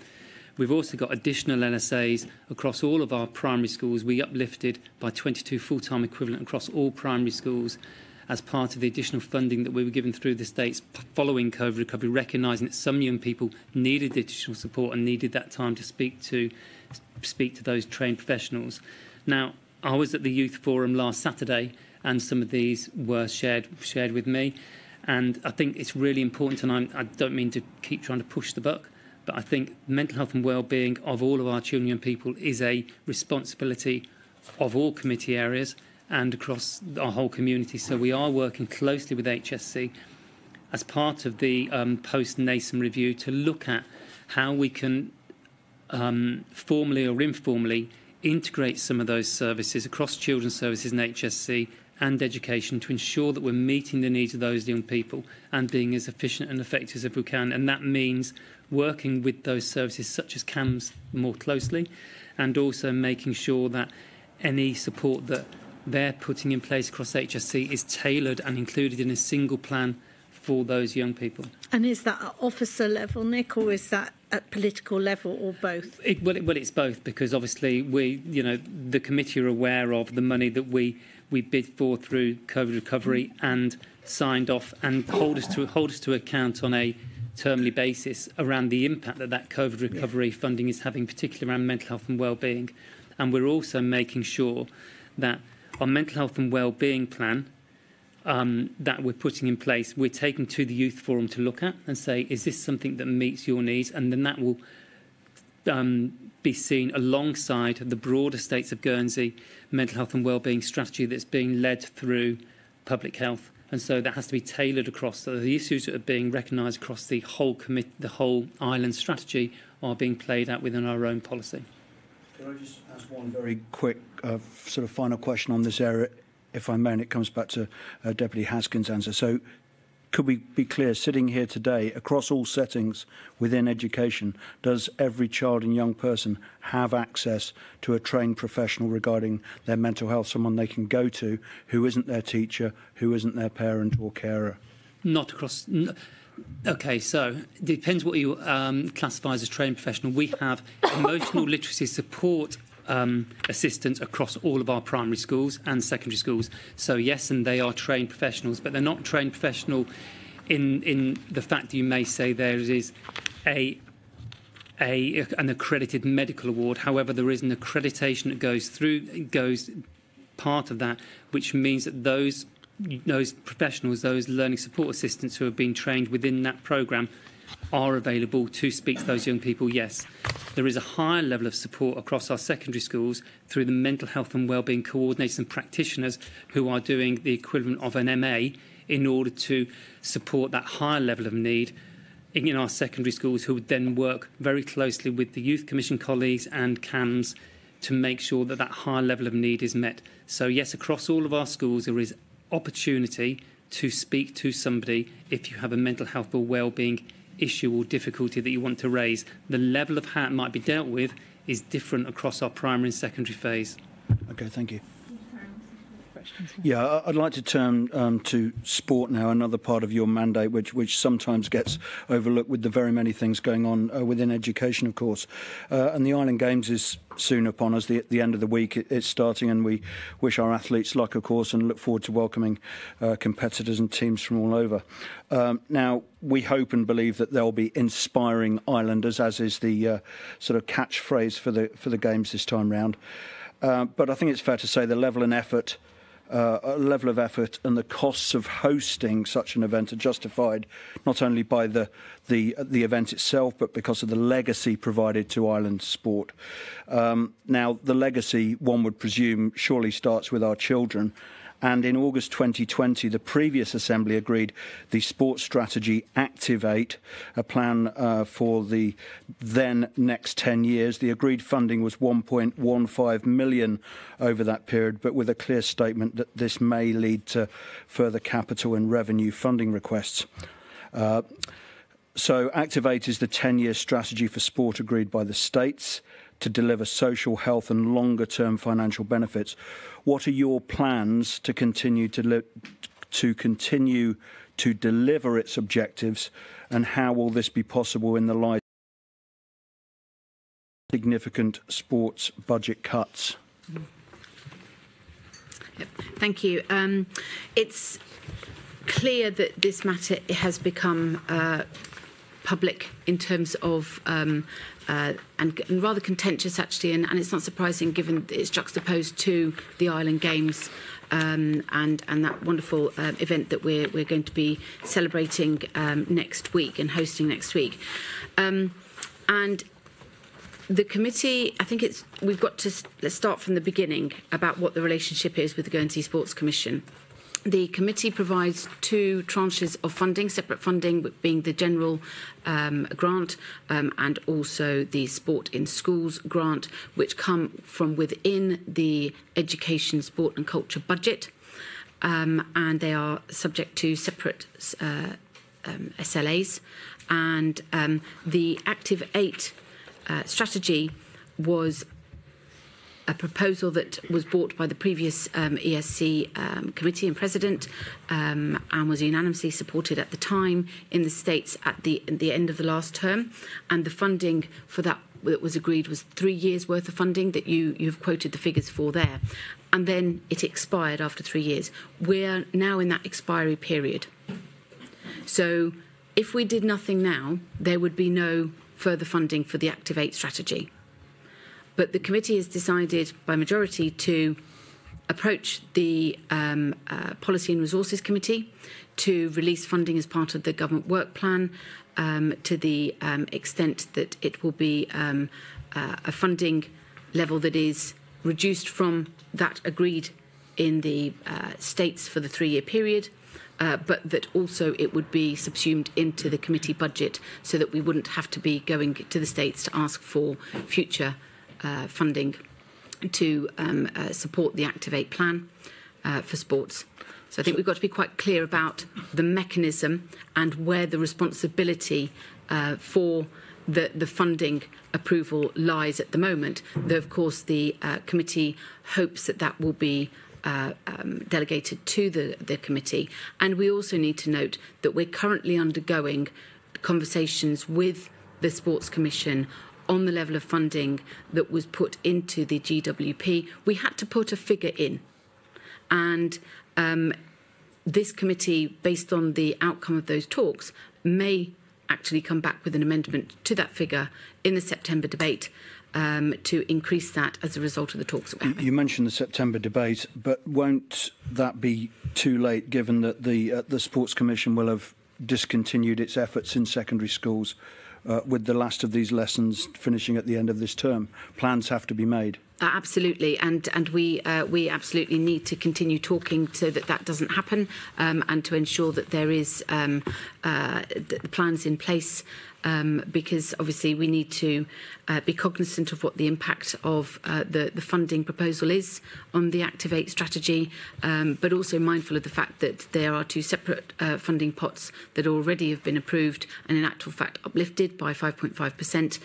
F: We've also got additional LSAs across all of our primary schools. We uplifted by 22 full-time equivalent across all primary schools as part of the additional funding that we were given through the states following COVID recovery, recognising that some young people needed additional support and needed that time to speak to those trained professionals. Now, I was at the Youth Forum last Saturday, and some of these were shared with me. And I think it's really important, and I don't mean to keep trying to push the buck, but I think mental health and wellbeing of all of our children and people is a responsibility of all committee areas and across our whole community. So we are working closely with HSC as part of the post-NASM review to look at how we can formally or informally integrate some of those services across children's services and HSC and education to ensure that we're meeting the needs of those young people and being as efficient and effective as we can. And that means working with those services such as CAMS more closely, and also making sure that any support that they're putting in place across HSC is tailored and included in a single plan for those young people.
I: And is that at officer level, Nick, or is that at political level, or both?
F: Well, it's both, because obviously the committee are aware of the money that we bid for through COVID recovery and signed off, and hold us to account on a termly basis around the impact that COVID recovery funding is having, particularly around mental health and wellbeing. And we're also making sure that our mental health and wellbeing plan that we're putting in place, we're taking to the Youth Forum to look at and say, is this something that meets your needs? And then that will be seen alongside the broader States of Guernsey mental health and wellbeing strategy that's being led through public health. And so that has to be tailored across. So the issues that are being recognised across the whole island strategy are being played out within our own policy.
H: Can I just ask one very quick sort of final question on this area, if I may, and it comes back to Deputy Haskins' answer. So could we be clear, sitting here today, across all settings within education, does every child and young person have access to a trained professional regarding their mental health, someone they can go to who isn't their teacher, who isn't their parent or carer?
F: Not across... OK, so it depends what you classify as a trained professional. We have emotional literacy support assistants across all of our primary schools and secondary schools. So yes, and they are trained professionals, but they're not trained professional in the fact that you may say there is an accredited medical award. However, there is an accreditation that goes part of that, which means that those professionals, those learning support assistants who have been trained within that programme are available to speak to those young people. Yes, there is a higher level of support across our secondary schools through the mental health and wellbeing coordinators and practitioners who are doing the equivalent of an MA in order to support that higher level of need in our secondary schools, who would then work very closely with the Youth Commission colleagues and CAMS to make sure that that higher level of need is met. So yes, across all of our schools there is opportunity to speak to somebody if you have a mental health or wellbeing issue or difficulty that you want to raise. The level of how it might be dealt with is different across our primary and secondary phase.
H: OK, thank you. Yeah, I'd like to turn to sport now, another part of your mandate, which sometimes gets overlooked with the very many things going on within education, of course. And the Island Games is soon upon us. The end of the week it's starting, and we wish our athletes luck, of course, and look forward to welcoming competitors and teams from all over. Now, we hope and believe that there'll be inspiring islanders, as is the sort of catchphrase for the Games this time round. But I think it's fair to say the level of effort and the costs of hosting such an event are justified not only by the event itself, but because of the legacy provided to island sport. Now, the legacy, one would presume, surely starts with our children. And in August 2020, the previous Assembly agreed the sports strategy Activate, a plan for the then next 10 years. The agreed funding was 1.15 million over that period, but with a clear statement that this may lead to further capital and revenue funding requests. So Activate is the 10-year strategy for sport agreed by the states to deliver social, health and longer-term financial benefits. What are your plans to continue to deliver its objectives, and how will this be possible in the light of significant sports budget cuts?
E: Yep. Thank you. It's clear that this matter has become public in terms of and rather contentious, actually, and it's not surprising given it's juxtaposed to the Island Games and that wonderful event that we're going to be celebrating next week and hosting next week. And the committee, I think we've got to let's start from the beginning about what the relationship is with the Guernsey Sports Commission. The committee provides two tranches of funding, separate funding being the general grant and also the Sport in Schools grant, which come from within the education, sport and culture budget. and they are subject to separate SLAs. And the Active 8 strategy was a proposal that was brought by the previous ESC committee and president and was unanimously supported at the time in the States at the end of the last term. And the funding for that was agreed was 3 years' worth of funding that you've quoted the figures for there. And then it expired after 3 years. We're now in that expiry period. So if we did nothing now, there would be no further funding for the Active 8 strategy. But the committee has decided by majority to approach the Policy and Resources Committee to release funding as part of the government work plan to the extent that it will be a funding level that is reduced from that agreed in the States for the 3-year period, but that also it would be subsumed into the committee budget so that we wouldn't have to be going to the States to ask for future funding to support the Active 8 plan for sports. So I think we've got to be quite clear about the mechanism and where the responsibility for the funding approval lies at the moment. Though, of course, the committee hopes that that will be delegated to the committee. And we also need to note that we're currently undergoing conversations with the Sports Commission on the level of funding that was put into the GWP. We had to put a figure in. And this committee, based on the outcome of those talks, may actually come back with an amendment to that figure in the September debate to increase that as a result of the talks that we're having.
H: You mentioned the September debate, but won't that be too late, given that the Sports Commission will have discontinued its efforts in secondary schools with the last of these lessons finishing at the end of this term? Plans have to be made.
E: Absolutely, and we absolutely need to continue talking so that that doesn't happen, and to ensure that there is the plans in place, because obviously we need to be cognizant of what the impact of the funding proposal is on the Active 8 strategy, but also mindful of the fact that there are 2 separate funding pots that already have been approved and in actual fact uplifted by 5.5%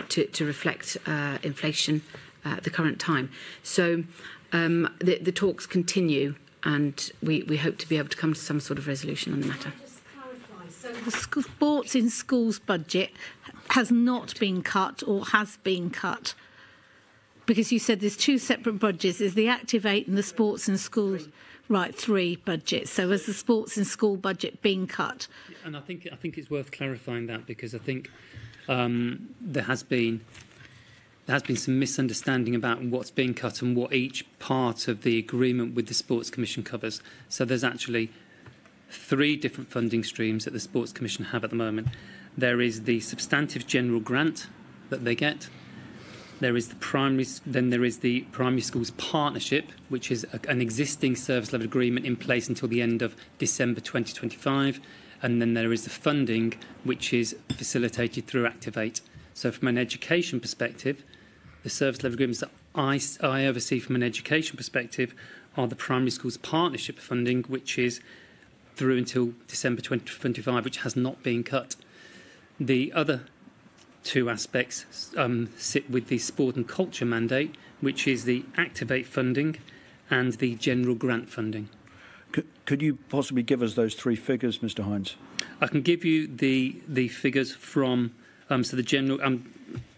E: to reflect inflation at the current time. So the talks continue, and we hope to be able to come to some sort of resolution on the matter.
I: Just clarify. So the sports in schools budget has not been cut or has been cut? Because you said there's 2 separate budgets. There's the Active 8 and the sports in schools. Right, 3 budgets. So has the sports in school budget been cut?
F: And I think it's worth clarifying that, because I think there has been some misunderstanding about what's being cut and what each part of the agreement with the Sports Commission covers. So there's actually 3 different funding streams that the Sports Commission have at the moment. There is the substantive general grant that they get. There is the primary schools partnership, which is an existing service level agreement in place until the end of December 2025. And then there is the funding, which is facilitated through Active 8. So from an education perspective, the service level agreements that I oversee from an education perspective are the primary schools partnership funding, which is through until December 2025, which has not been cut. The other 2 aspects sit with the sport and culture mandate, which is the Active 8 funding and the general grant funding.
H: Could you possibly give us those 3 figures, Mr. Hines?
F: I can give you the figures from so the general.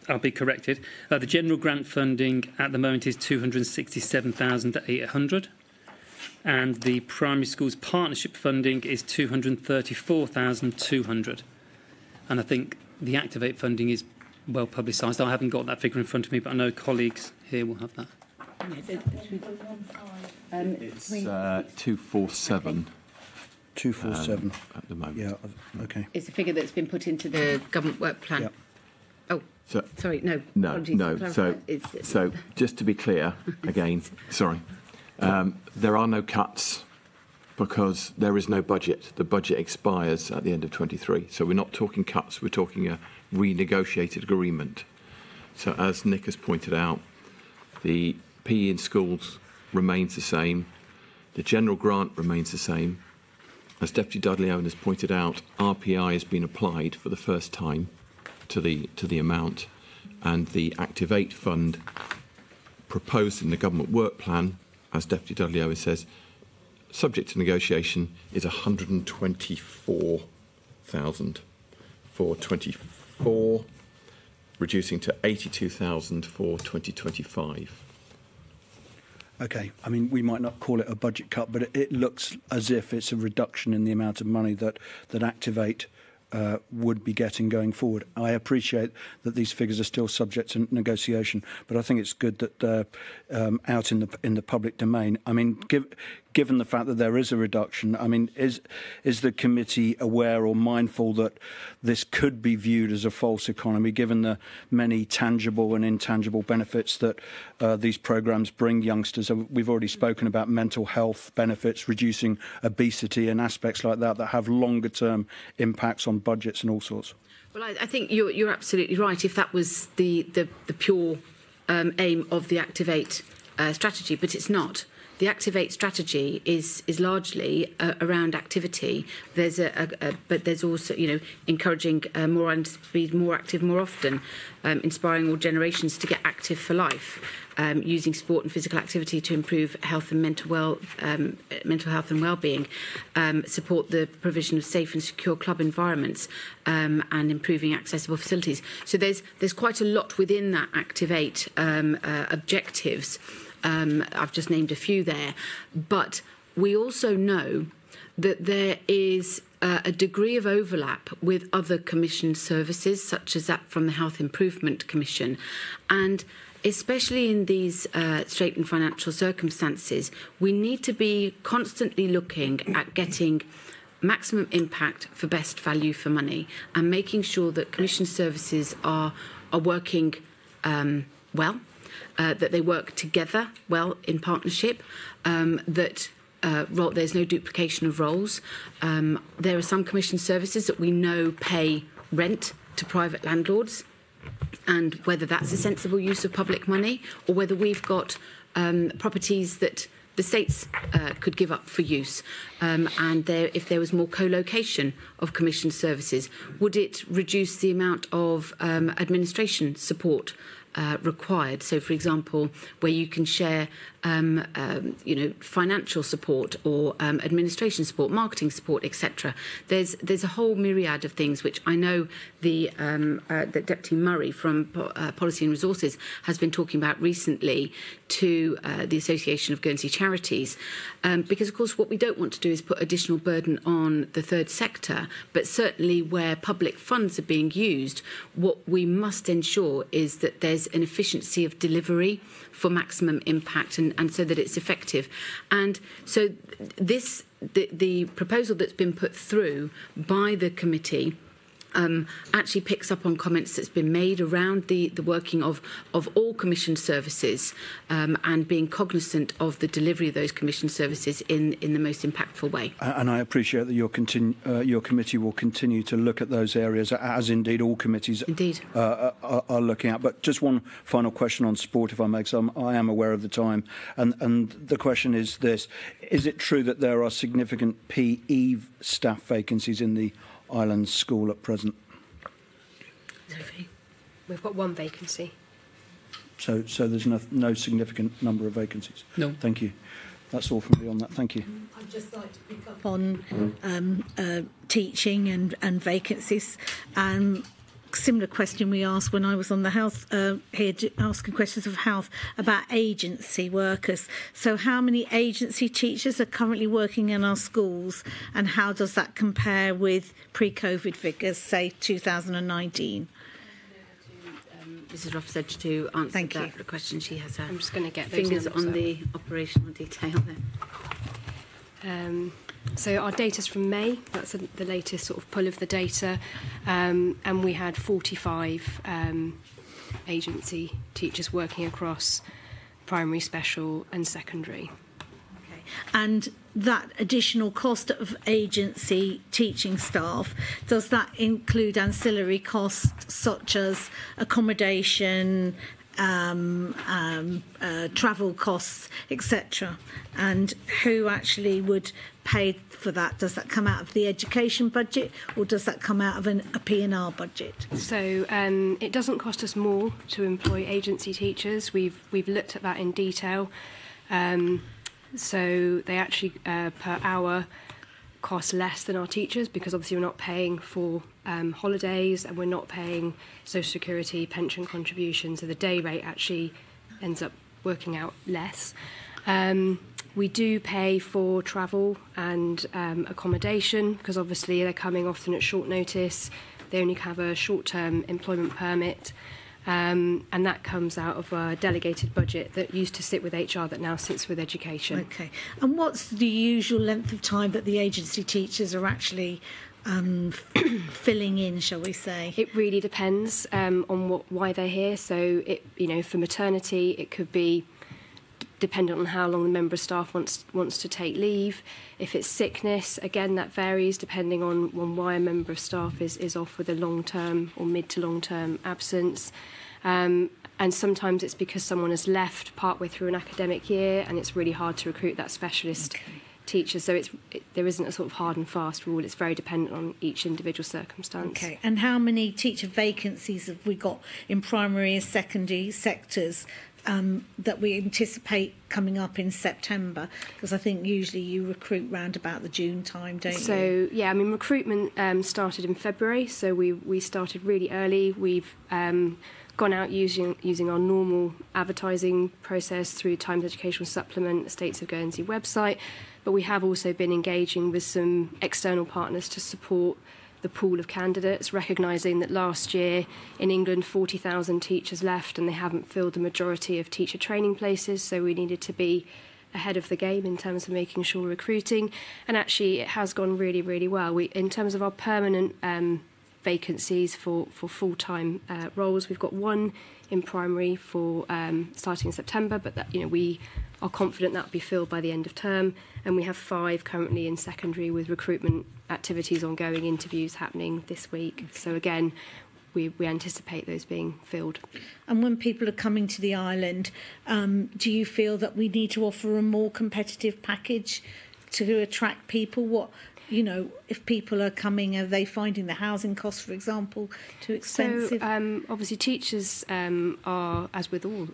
F: I'll be corrected. The general grant funding at the moment is 267,800, and the primary schools partnership funding is 234,200. And I think the Active 8 funding is well publicised. I haven't got that figure in front of me, but I know colleagues here will have that.
B: It's 247.
H: 247
B: at the moment.
H: Yeah. Okay.
E: It's a figure that's been put into the government work plan.
H: Yep.
E: Oh,
B: so,
E: sorry, no.
B: No,
E: apologies.
B: no. So just to be clear, again, sorry, there are no cuts because there is no budget. The budget expires at the end of 23. So we're not talking cuts. We're talking a renegotiated agreement. So as Nick has pointed out, the PE in schools remains the same. The general grant remains the same. As Deputy Dudley Owen has pointed out, RPI has been applied for the first time to the amount, and the Activate Fund proposed in the government work plan, as Deputy Dudley Owen says, subject to negotiation, is 124,000 for 24, reducing to 82,000 for 2025.
H: Okay, I mean, we might not call it a budget cut, but it looks as if it's a reduction in the amount of money that Activate would be getting going forward. I appreciate that these figures are still subject to negotiation, but I think it's good that they're out in the public domain. I mean, given the fact that there is a reduction, I mean, is the committee aware or mindful that this could be viewed as a false economy, given the many tangible and intangible benefits that these programmes bring youngsters? We've already spoken about mental health benefits, reducing obesity and aspects like that have longer-term impacts on budgets and all sorts.
E: Well, I think you're absolutely right. If that was the pure aim of the Activate strategy, but it's not. The Activate strategy is largely around activity. But there's also, encouraging more and to be more active more often, inspiring all generations to get active for life, using sport and physical activity to improve health and mental health and well-being, support the provision of safe and secure club environments, and improving accessible facilities. So there's quite a lot within that Activate objectives. I've just named a few there, but we also know that there is a degree of overlap with other commissioned services, such as that from the Health Improvement Commission, and especially in these straitened financial circumstances, we need to be constantly looking at getting maximum impact for best value for money and making sure that commissioned services are working well. That they work together well in partnership, that there's no duplication of roles. There are some commissioned services that we know pay rent to private landlords, and whether that's a sensible use of public money or whether we've got properties that the states could give up for use, and if there was more co-location of commissioned services, would it reduce the amount of administration support required? So, for example, where you can share, financial support or administration support, marketing support, etc. There's a whole myriad of things which I know that Deputy Murray from Policy and Resources has been talking about recently to the Association of Guernsey Charities, because of course what we don't want to do is put additional burden on the third sector, but certainly where public funds are being used, what we must ensure is that there's an efficiency of delivery for maximum impact and so that it's effective. And so the proposal that's been put through by the committee actually picks up on comments that's been made around the working of all commissioned services, and being cognisant of the delivery of those commissioned services in the most impactful way.
H: And I appreciate that your committee will continue to look at those areas, as indeed all committees are looking at. But just one final question on sport, if I may, because I am aware of the time. And the question is this: is it true that there are significant PE staff vacancies in the Island School at present?
G: Sophie? We've got one vacancy.
H: So there's no significant number of vacancies?
F: No.
H: Thank you. That's all from me on that. Thank you.
I: I'd just like to pick up on teaching and vacancies. Similar question we asked when I was on the health here asking questions of health about agency workers. So how many agency teachers are currently working in our schools, and how does that compare with pre-COVID figures, say 2019?
E: Mrs. Rothsedge to answer that question. She has her
G: I'm just going to get
E: fingers on the operational detail there.
G: So our data's from May. That's the latest sort of pull of the data, and we had 45 agency teachers working across primary, special, and secondary.
I: Okay. And that additional cost of agency teaching staff, does that include ancillary costs such as accommodation, travel costs, etc. And who actually would pay for that? Does that come out of the education budget, or does that come out of a P&R budget?
G: So it doesn't cost us more to employ agency teachers. We've looked at that in detail. So they actually per hour cost less than our teachers, because obviously we're not paying for holidays, and we're not paying social security, pension contributions, so the day rate actually ends up working out less. We do pay for travel and accommodation, because obviously they're coming often at short notice. They only have a short-term employment permit, and that comes out of a delegated budget that used to sit with HR that now sits with education.
I: Okay. And what's the usual length of time that the agency teachers are actually filling in, shall we say?
G: It really depends on why they're here. So, for maternity, it could be dependent on how long the member of staff wants to take leave. If it's sickness, again, that varies depending on why a member of staff is off with a long-term or mid to long-term absence. And sometimes it's because someone has left partway through an academic year, and it's really hard to recruit that specialist teacher. So there isn't a sort of hard and fast rule. It's very dependent on each individual circumstance.
I: Okay. And how many teacher vacancies have we got in primary and secondary sectors that we anticipate coming up in September? Because I think usually you recruit round about the June time, don't you?
G: So, yeah, recruitment started in February, so we started really early. We've gone out using our normal advertising process through Times Educational Supplement, the States of Guernsey website, but we have also been engaging with some external partners to support the pool of candidates, recognising that last year in England 40,000 teachers left and they haven't filled the majority of teacher training places, so we needed to be ahead of the game in terms of making sure we're recruiting. And actually it has gone really, really well. In terms of our permanent vacancies for full-time roles, we've got one in primary for starting in September, but that, we are confident that will be filled by the end of term, and we have 5 currently in secondary with recruitment activities ongoing, interviews happening this week. So again, we anticipate those being filled.
I: And when people are coming to the island, do you feel that we need to offer a more competitive package to attract people? If people are coming, are they finding the housing costs, for example, too expensive?
G: So, obviously, teachers are, as with all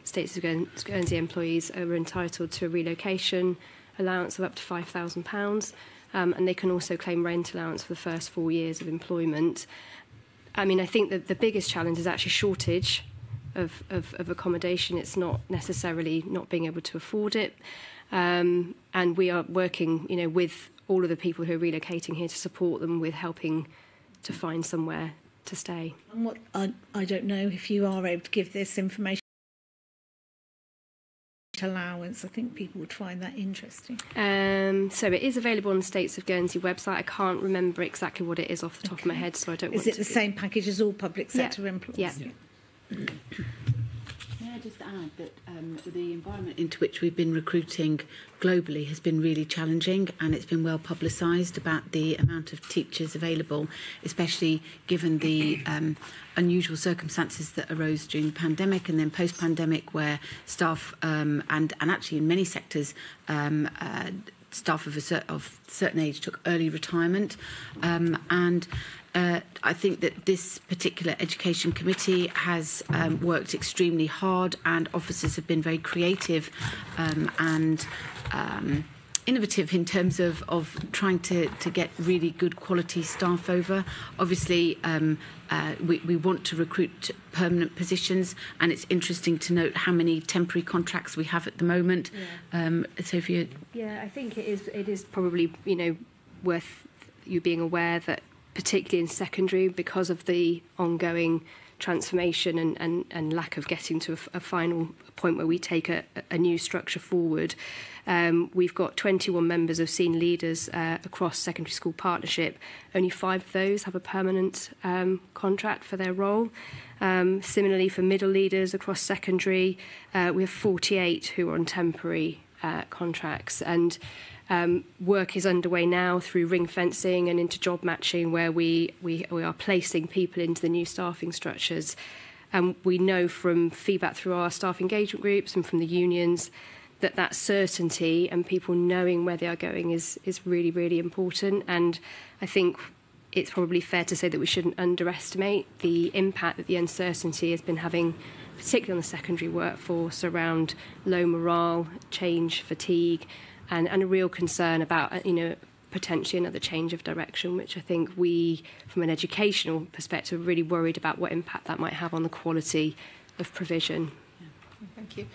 G: States of Guernsey employees, are entitled to a relocation allowance of up to £5,000, and they can also claim rent allowance for the first 4 years of employment. I think that the biggest challenge is actually shortage of accommodation. It's not necessarily not being able to afford it, and we are working, with all of the people who are relocating here to support them with helping to find somewhere to stay.
I: And what I don't know if you are able to give this information allowance. I think people would find that interesting.
G: So it is available on the States of Guernsey website. I can't remember exactly what it is off the top of my head, so I don't want to...
I: Is it the same package as all public sector employees?
E: Yeah. May I just add that the environment into which we've been recruiting globally has been really challenging, and it's been well publicised about the amount of teachers available, especially given the unusual circumstances that arose during the pandemic and then post-pandemic, where staff and actually in many sectors staff of a certain age took early retirement, and I think that this particular education committee has worked extremely hard, and officers have been very creative and innovative in terms of trying to get really good quality staff over. Obviously, we want to recruit permanent positions, and it's interesting to note how many temporary contracts we have at the moment. Sophia?
G: Yeah, I think it is probably, worth you being aware that particularly in secondary, because of the ongoing transformation and lack of getting to a final point where we take a new structure forward, we've got 21 members of senior leaders across secondary school partnership. Only 5 of those have a permanent contract for their role. Similarly, for middle leaders across secondary, we have 48 who are on temporary contracts, and work is underway now through ring fencing and into job matching, where we are placing people into the new staffing structures And we know from feedback through our staff engagement groups and from the unions that certainty and people knowing where they are going is really, really important. And I think it's probably fair to say that we shouldn't underestimate the impact that the uncertainty has been having, particularly on the secondary workforce, around low morale, change, fatigue, and a real concern about, potentially another change of direction, which I think we, from an educational perspective, are really worried about what impact that might have on the quality of provision.
A: Thank you.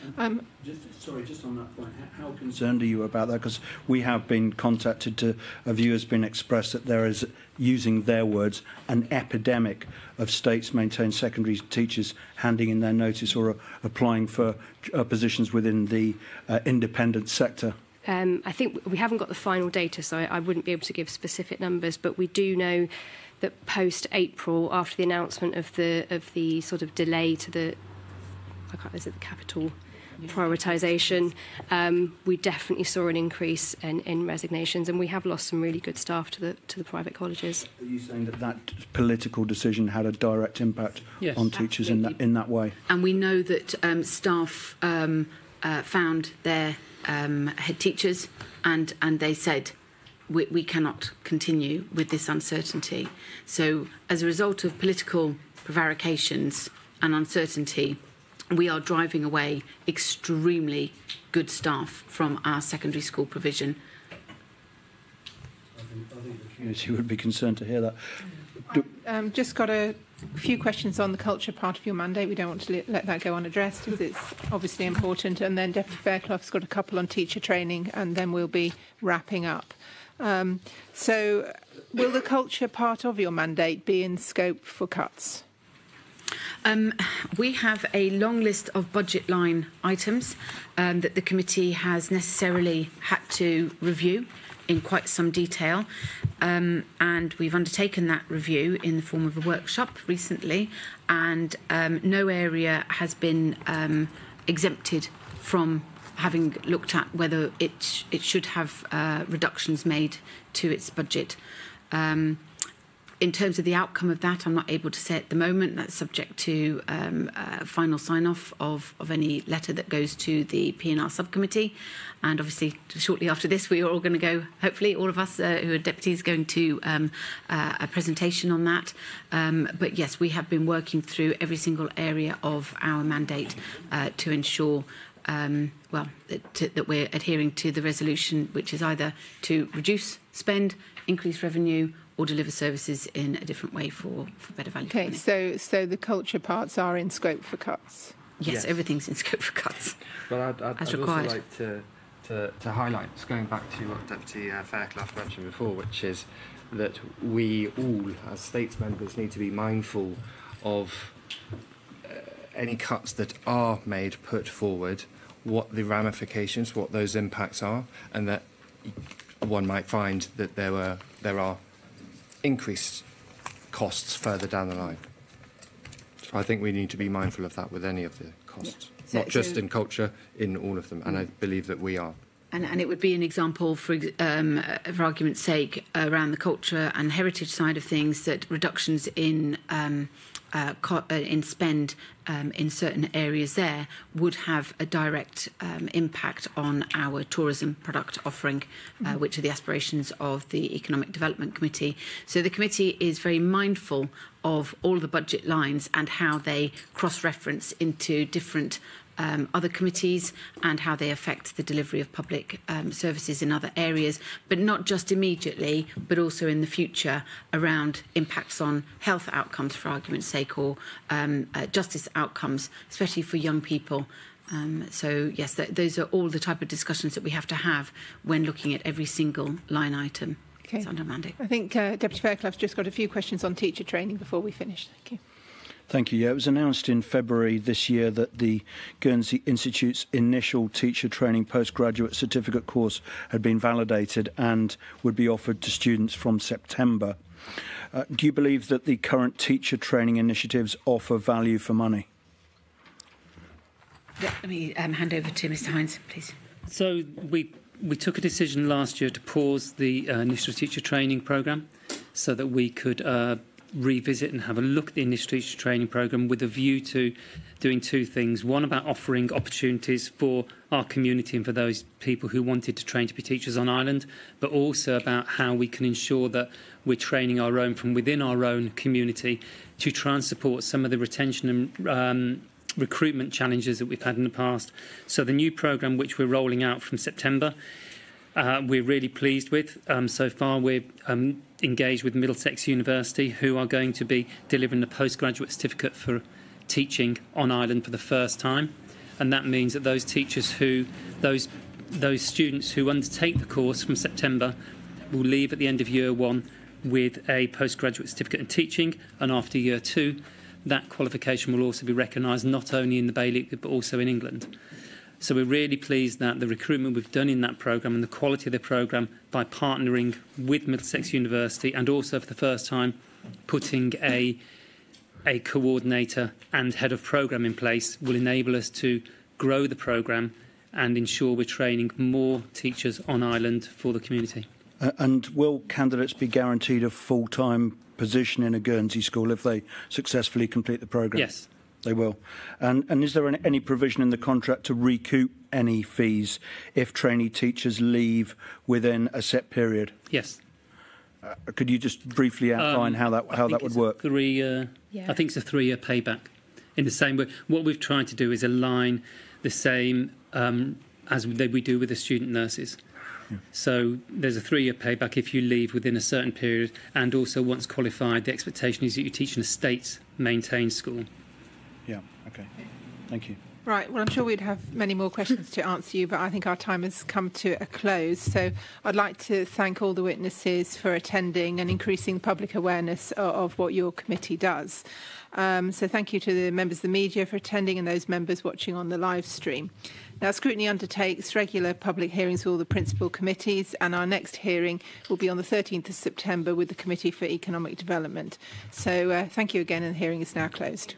H: Just on that point, how concerned are you about that? Because we have been contacted to, a view has been expressed that there is, using their words, an epidemic of states-maintained secondary teachers handing in their notice or applying for positions within the independent sector.
G: I think we haven't got the final data, so I wouldn't be able to give specific numbers, but we do know that post-April, after the announcement of the sort of delay to the capital prioritisation, we definitely saw an increase in resignations, and we have lost some really good staff to the private colleges.
H: Are you saying that political decision had a direct impact on teachers in that way?
E: And we know that staff found their head teachers and they said we cannot continue with this uncertainty. So as a result of political prevarications and uncertainty, we are driving away extremely good staff from our secondary school provision.
H: I think the community would be concerned to hear that.
A: Just got a few questions on the culture part of your mandate. We don't want to let that go unaddressed because it's obviously important. And then Deputy Fairclough's got a couple on teacher training, and then we'll be wrapping up. So will the culture part of your mandate be in scope for cuts?
E: We have a long list of budget line items that the committee has necessarily had to review in quite some detail, and we've undertaken that review in the form of a workshop recently, and no area has been exempted from having looked at whether it should have reductions made to its budget. In terms of the outcome of that, I'm not able to say at the moment. That's subject to final sign-off of any letter that goes to the P&R subcommittee. And obviously, shortly after this, we are all going to go, hopefully, all of us who are deputies, going to a presentation on that. But yes, we have been working through every single area of our mandate to ensure that we're adhering to the resolution, which is either to reduce spend, increase revenue, or deliver services in a different way for better value.
A: Okay, so the culture parts are in scope for cuts?
E: Yes, everything's in scope for cuts.
D: Well, I'd
E: as
D: also
E: required.
D: like to highlight, going back to what Deputy Fairclough mentioned before, which is that we all, as states members, need to be mindful of any cuts that are made, put forward, what the ramifications, what those impacts are, and that one might find that there are increased costs further down the line. So I think we need to be mindful of that with any of the costs, not just in culture, in all of them, and I believe that we are.
E: And it would be an example, for argument's sake, around the culture and heritage side of things, that reductions in spend in certain areas there would have a direct impact on our tourism product offering, which are the aspirations of the Economic Development Committee. So the committee is very mindful of all the budget lines and how they cross-reference into different other committees and how they affect the delivery of public services in other areas, but not just immediately, but also in the future around impacts on health outcomes, for argument's sake, or justice outcomes, especially for young people. So, yes, those are all the type of discussions that we have to have when looking at every single line item.
A: Okay.
E: It's under mandate.
A: I think Deputy Fairclough's just got a few questions on teacher training before we finish. Thank you.
H: Thank you. Yeah, it was announced in February this year that the Guernsey Institute's initial teacher training postgraduate certificate course had been validated and would be offered to students from September. Do you believe that the current teacher training initiatives offer value for money?
E: Yeah, let me hand over to Mr. Hines, please.
F: So we took a decision last year to pause the initial teacher training programme so that we could revisit and have a look at the English teacher training programme with a view to doing two things. One, about offering opportunities for our community and for those people who wanted to train to be teachers on Ireland, but also about how we can ensure that we're training our own from within our own community to try and support some of the retention and recruitment challenges that we've had in the past. So the new programme, which we're rolling out from September, we're really pleased with. So far, we're engaged with Middlesex University, who are going to be delivering a postgraduate certificate for teaching on Ireland for the first time. And that means that those teachers those students who undertake the course from September will leave at the end of year one with a postgraduate certificate in teaching, and after year two, that qualification will also be recognised not only in the Bailey but also in England. So we're really pleased that the recruitment we've done in that programme and the quality of the programme, by partnering with Middlesex University and also for the first time putting a coordinator and head of programme in place, will enable us to grow the programme and ensure we're training more teachers on Ireland for the community.
H: And will candidates be guaranteed a full-time position in a Guernsey school if they successfully complete the programme?
F: Yes.
H: They will. And is there any provision in the contract to recoup any fees if trainee teachers leave within a set period?
F: Yes.
H: Could you just briefly outline how that would work?
F: I think it's a 3-year payback. In the same way, what we've tried to do is align the same as we do with the student nurses. Yeah. So there's a 3-year payback if you leave within a certain period, and also once qualified, the expectation is that you teach in a state-maintained school.
H: Yeah, okay. Thank you.
A: Right, well, I'm sure we'd have many more questions to answer you, but I think our time has come to a close. So I'd like to thank all the witnesses for attending and increasing public awareness of what your committee does. So thank you to the members of the media for attending and those members watching on the live stream. Now, Scrutiny undertakes regular public hearings for all the principal committees, and our next hearing will be on the 13th of September with the Committee for Economic Development. So thank you again, and the hearing is now closed.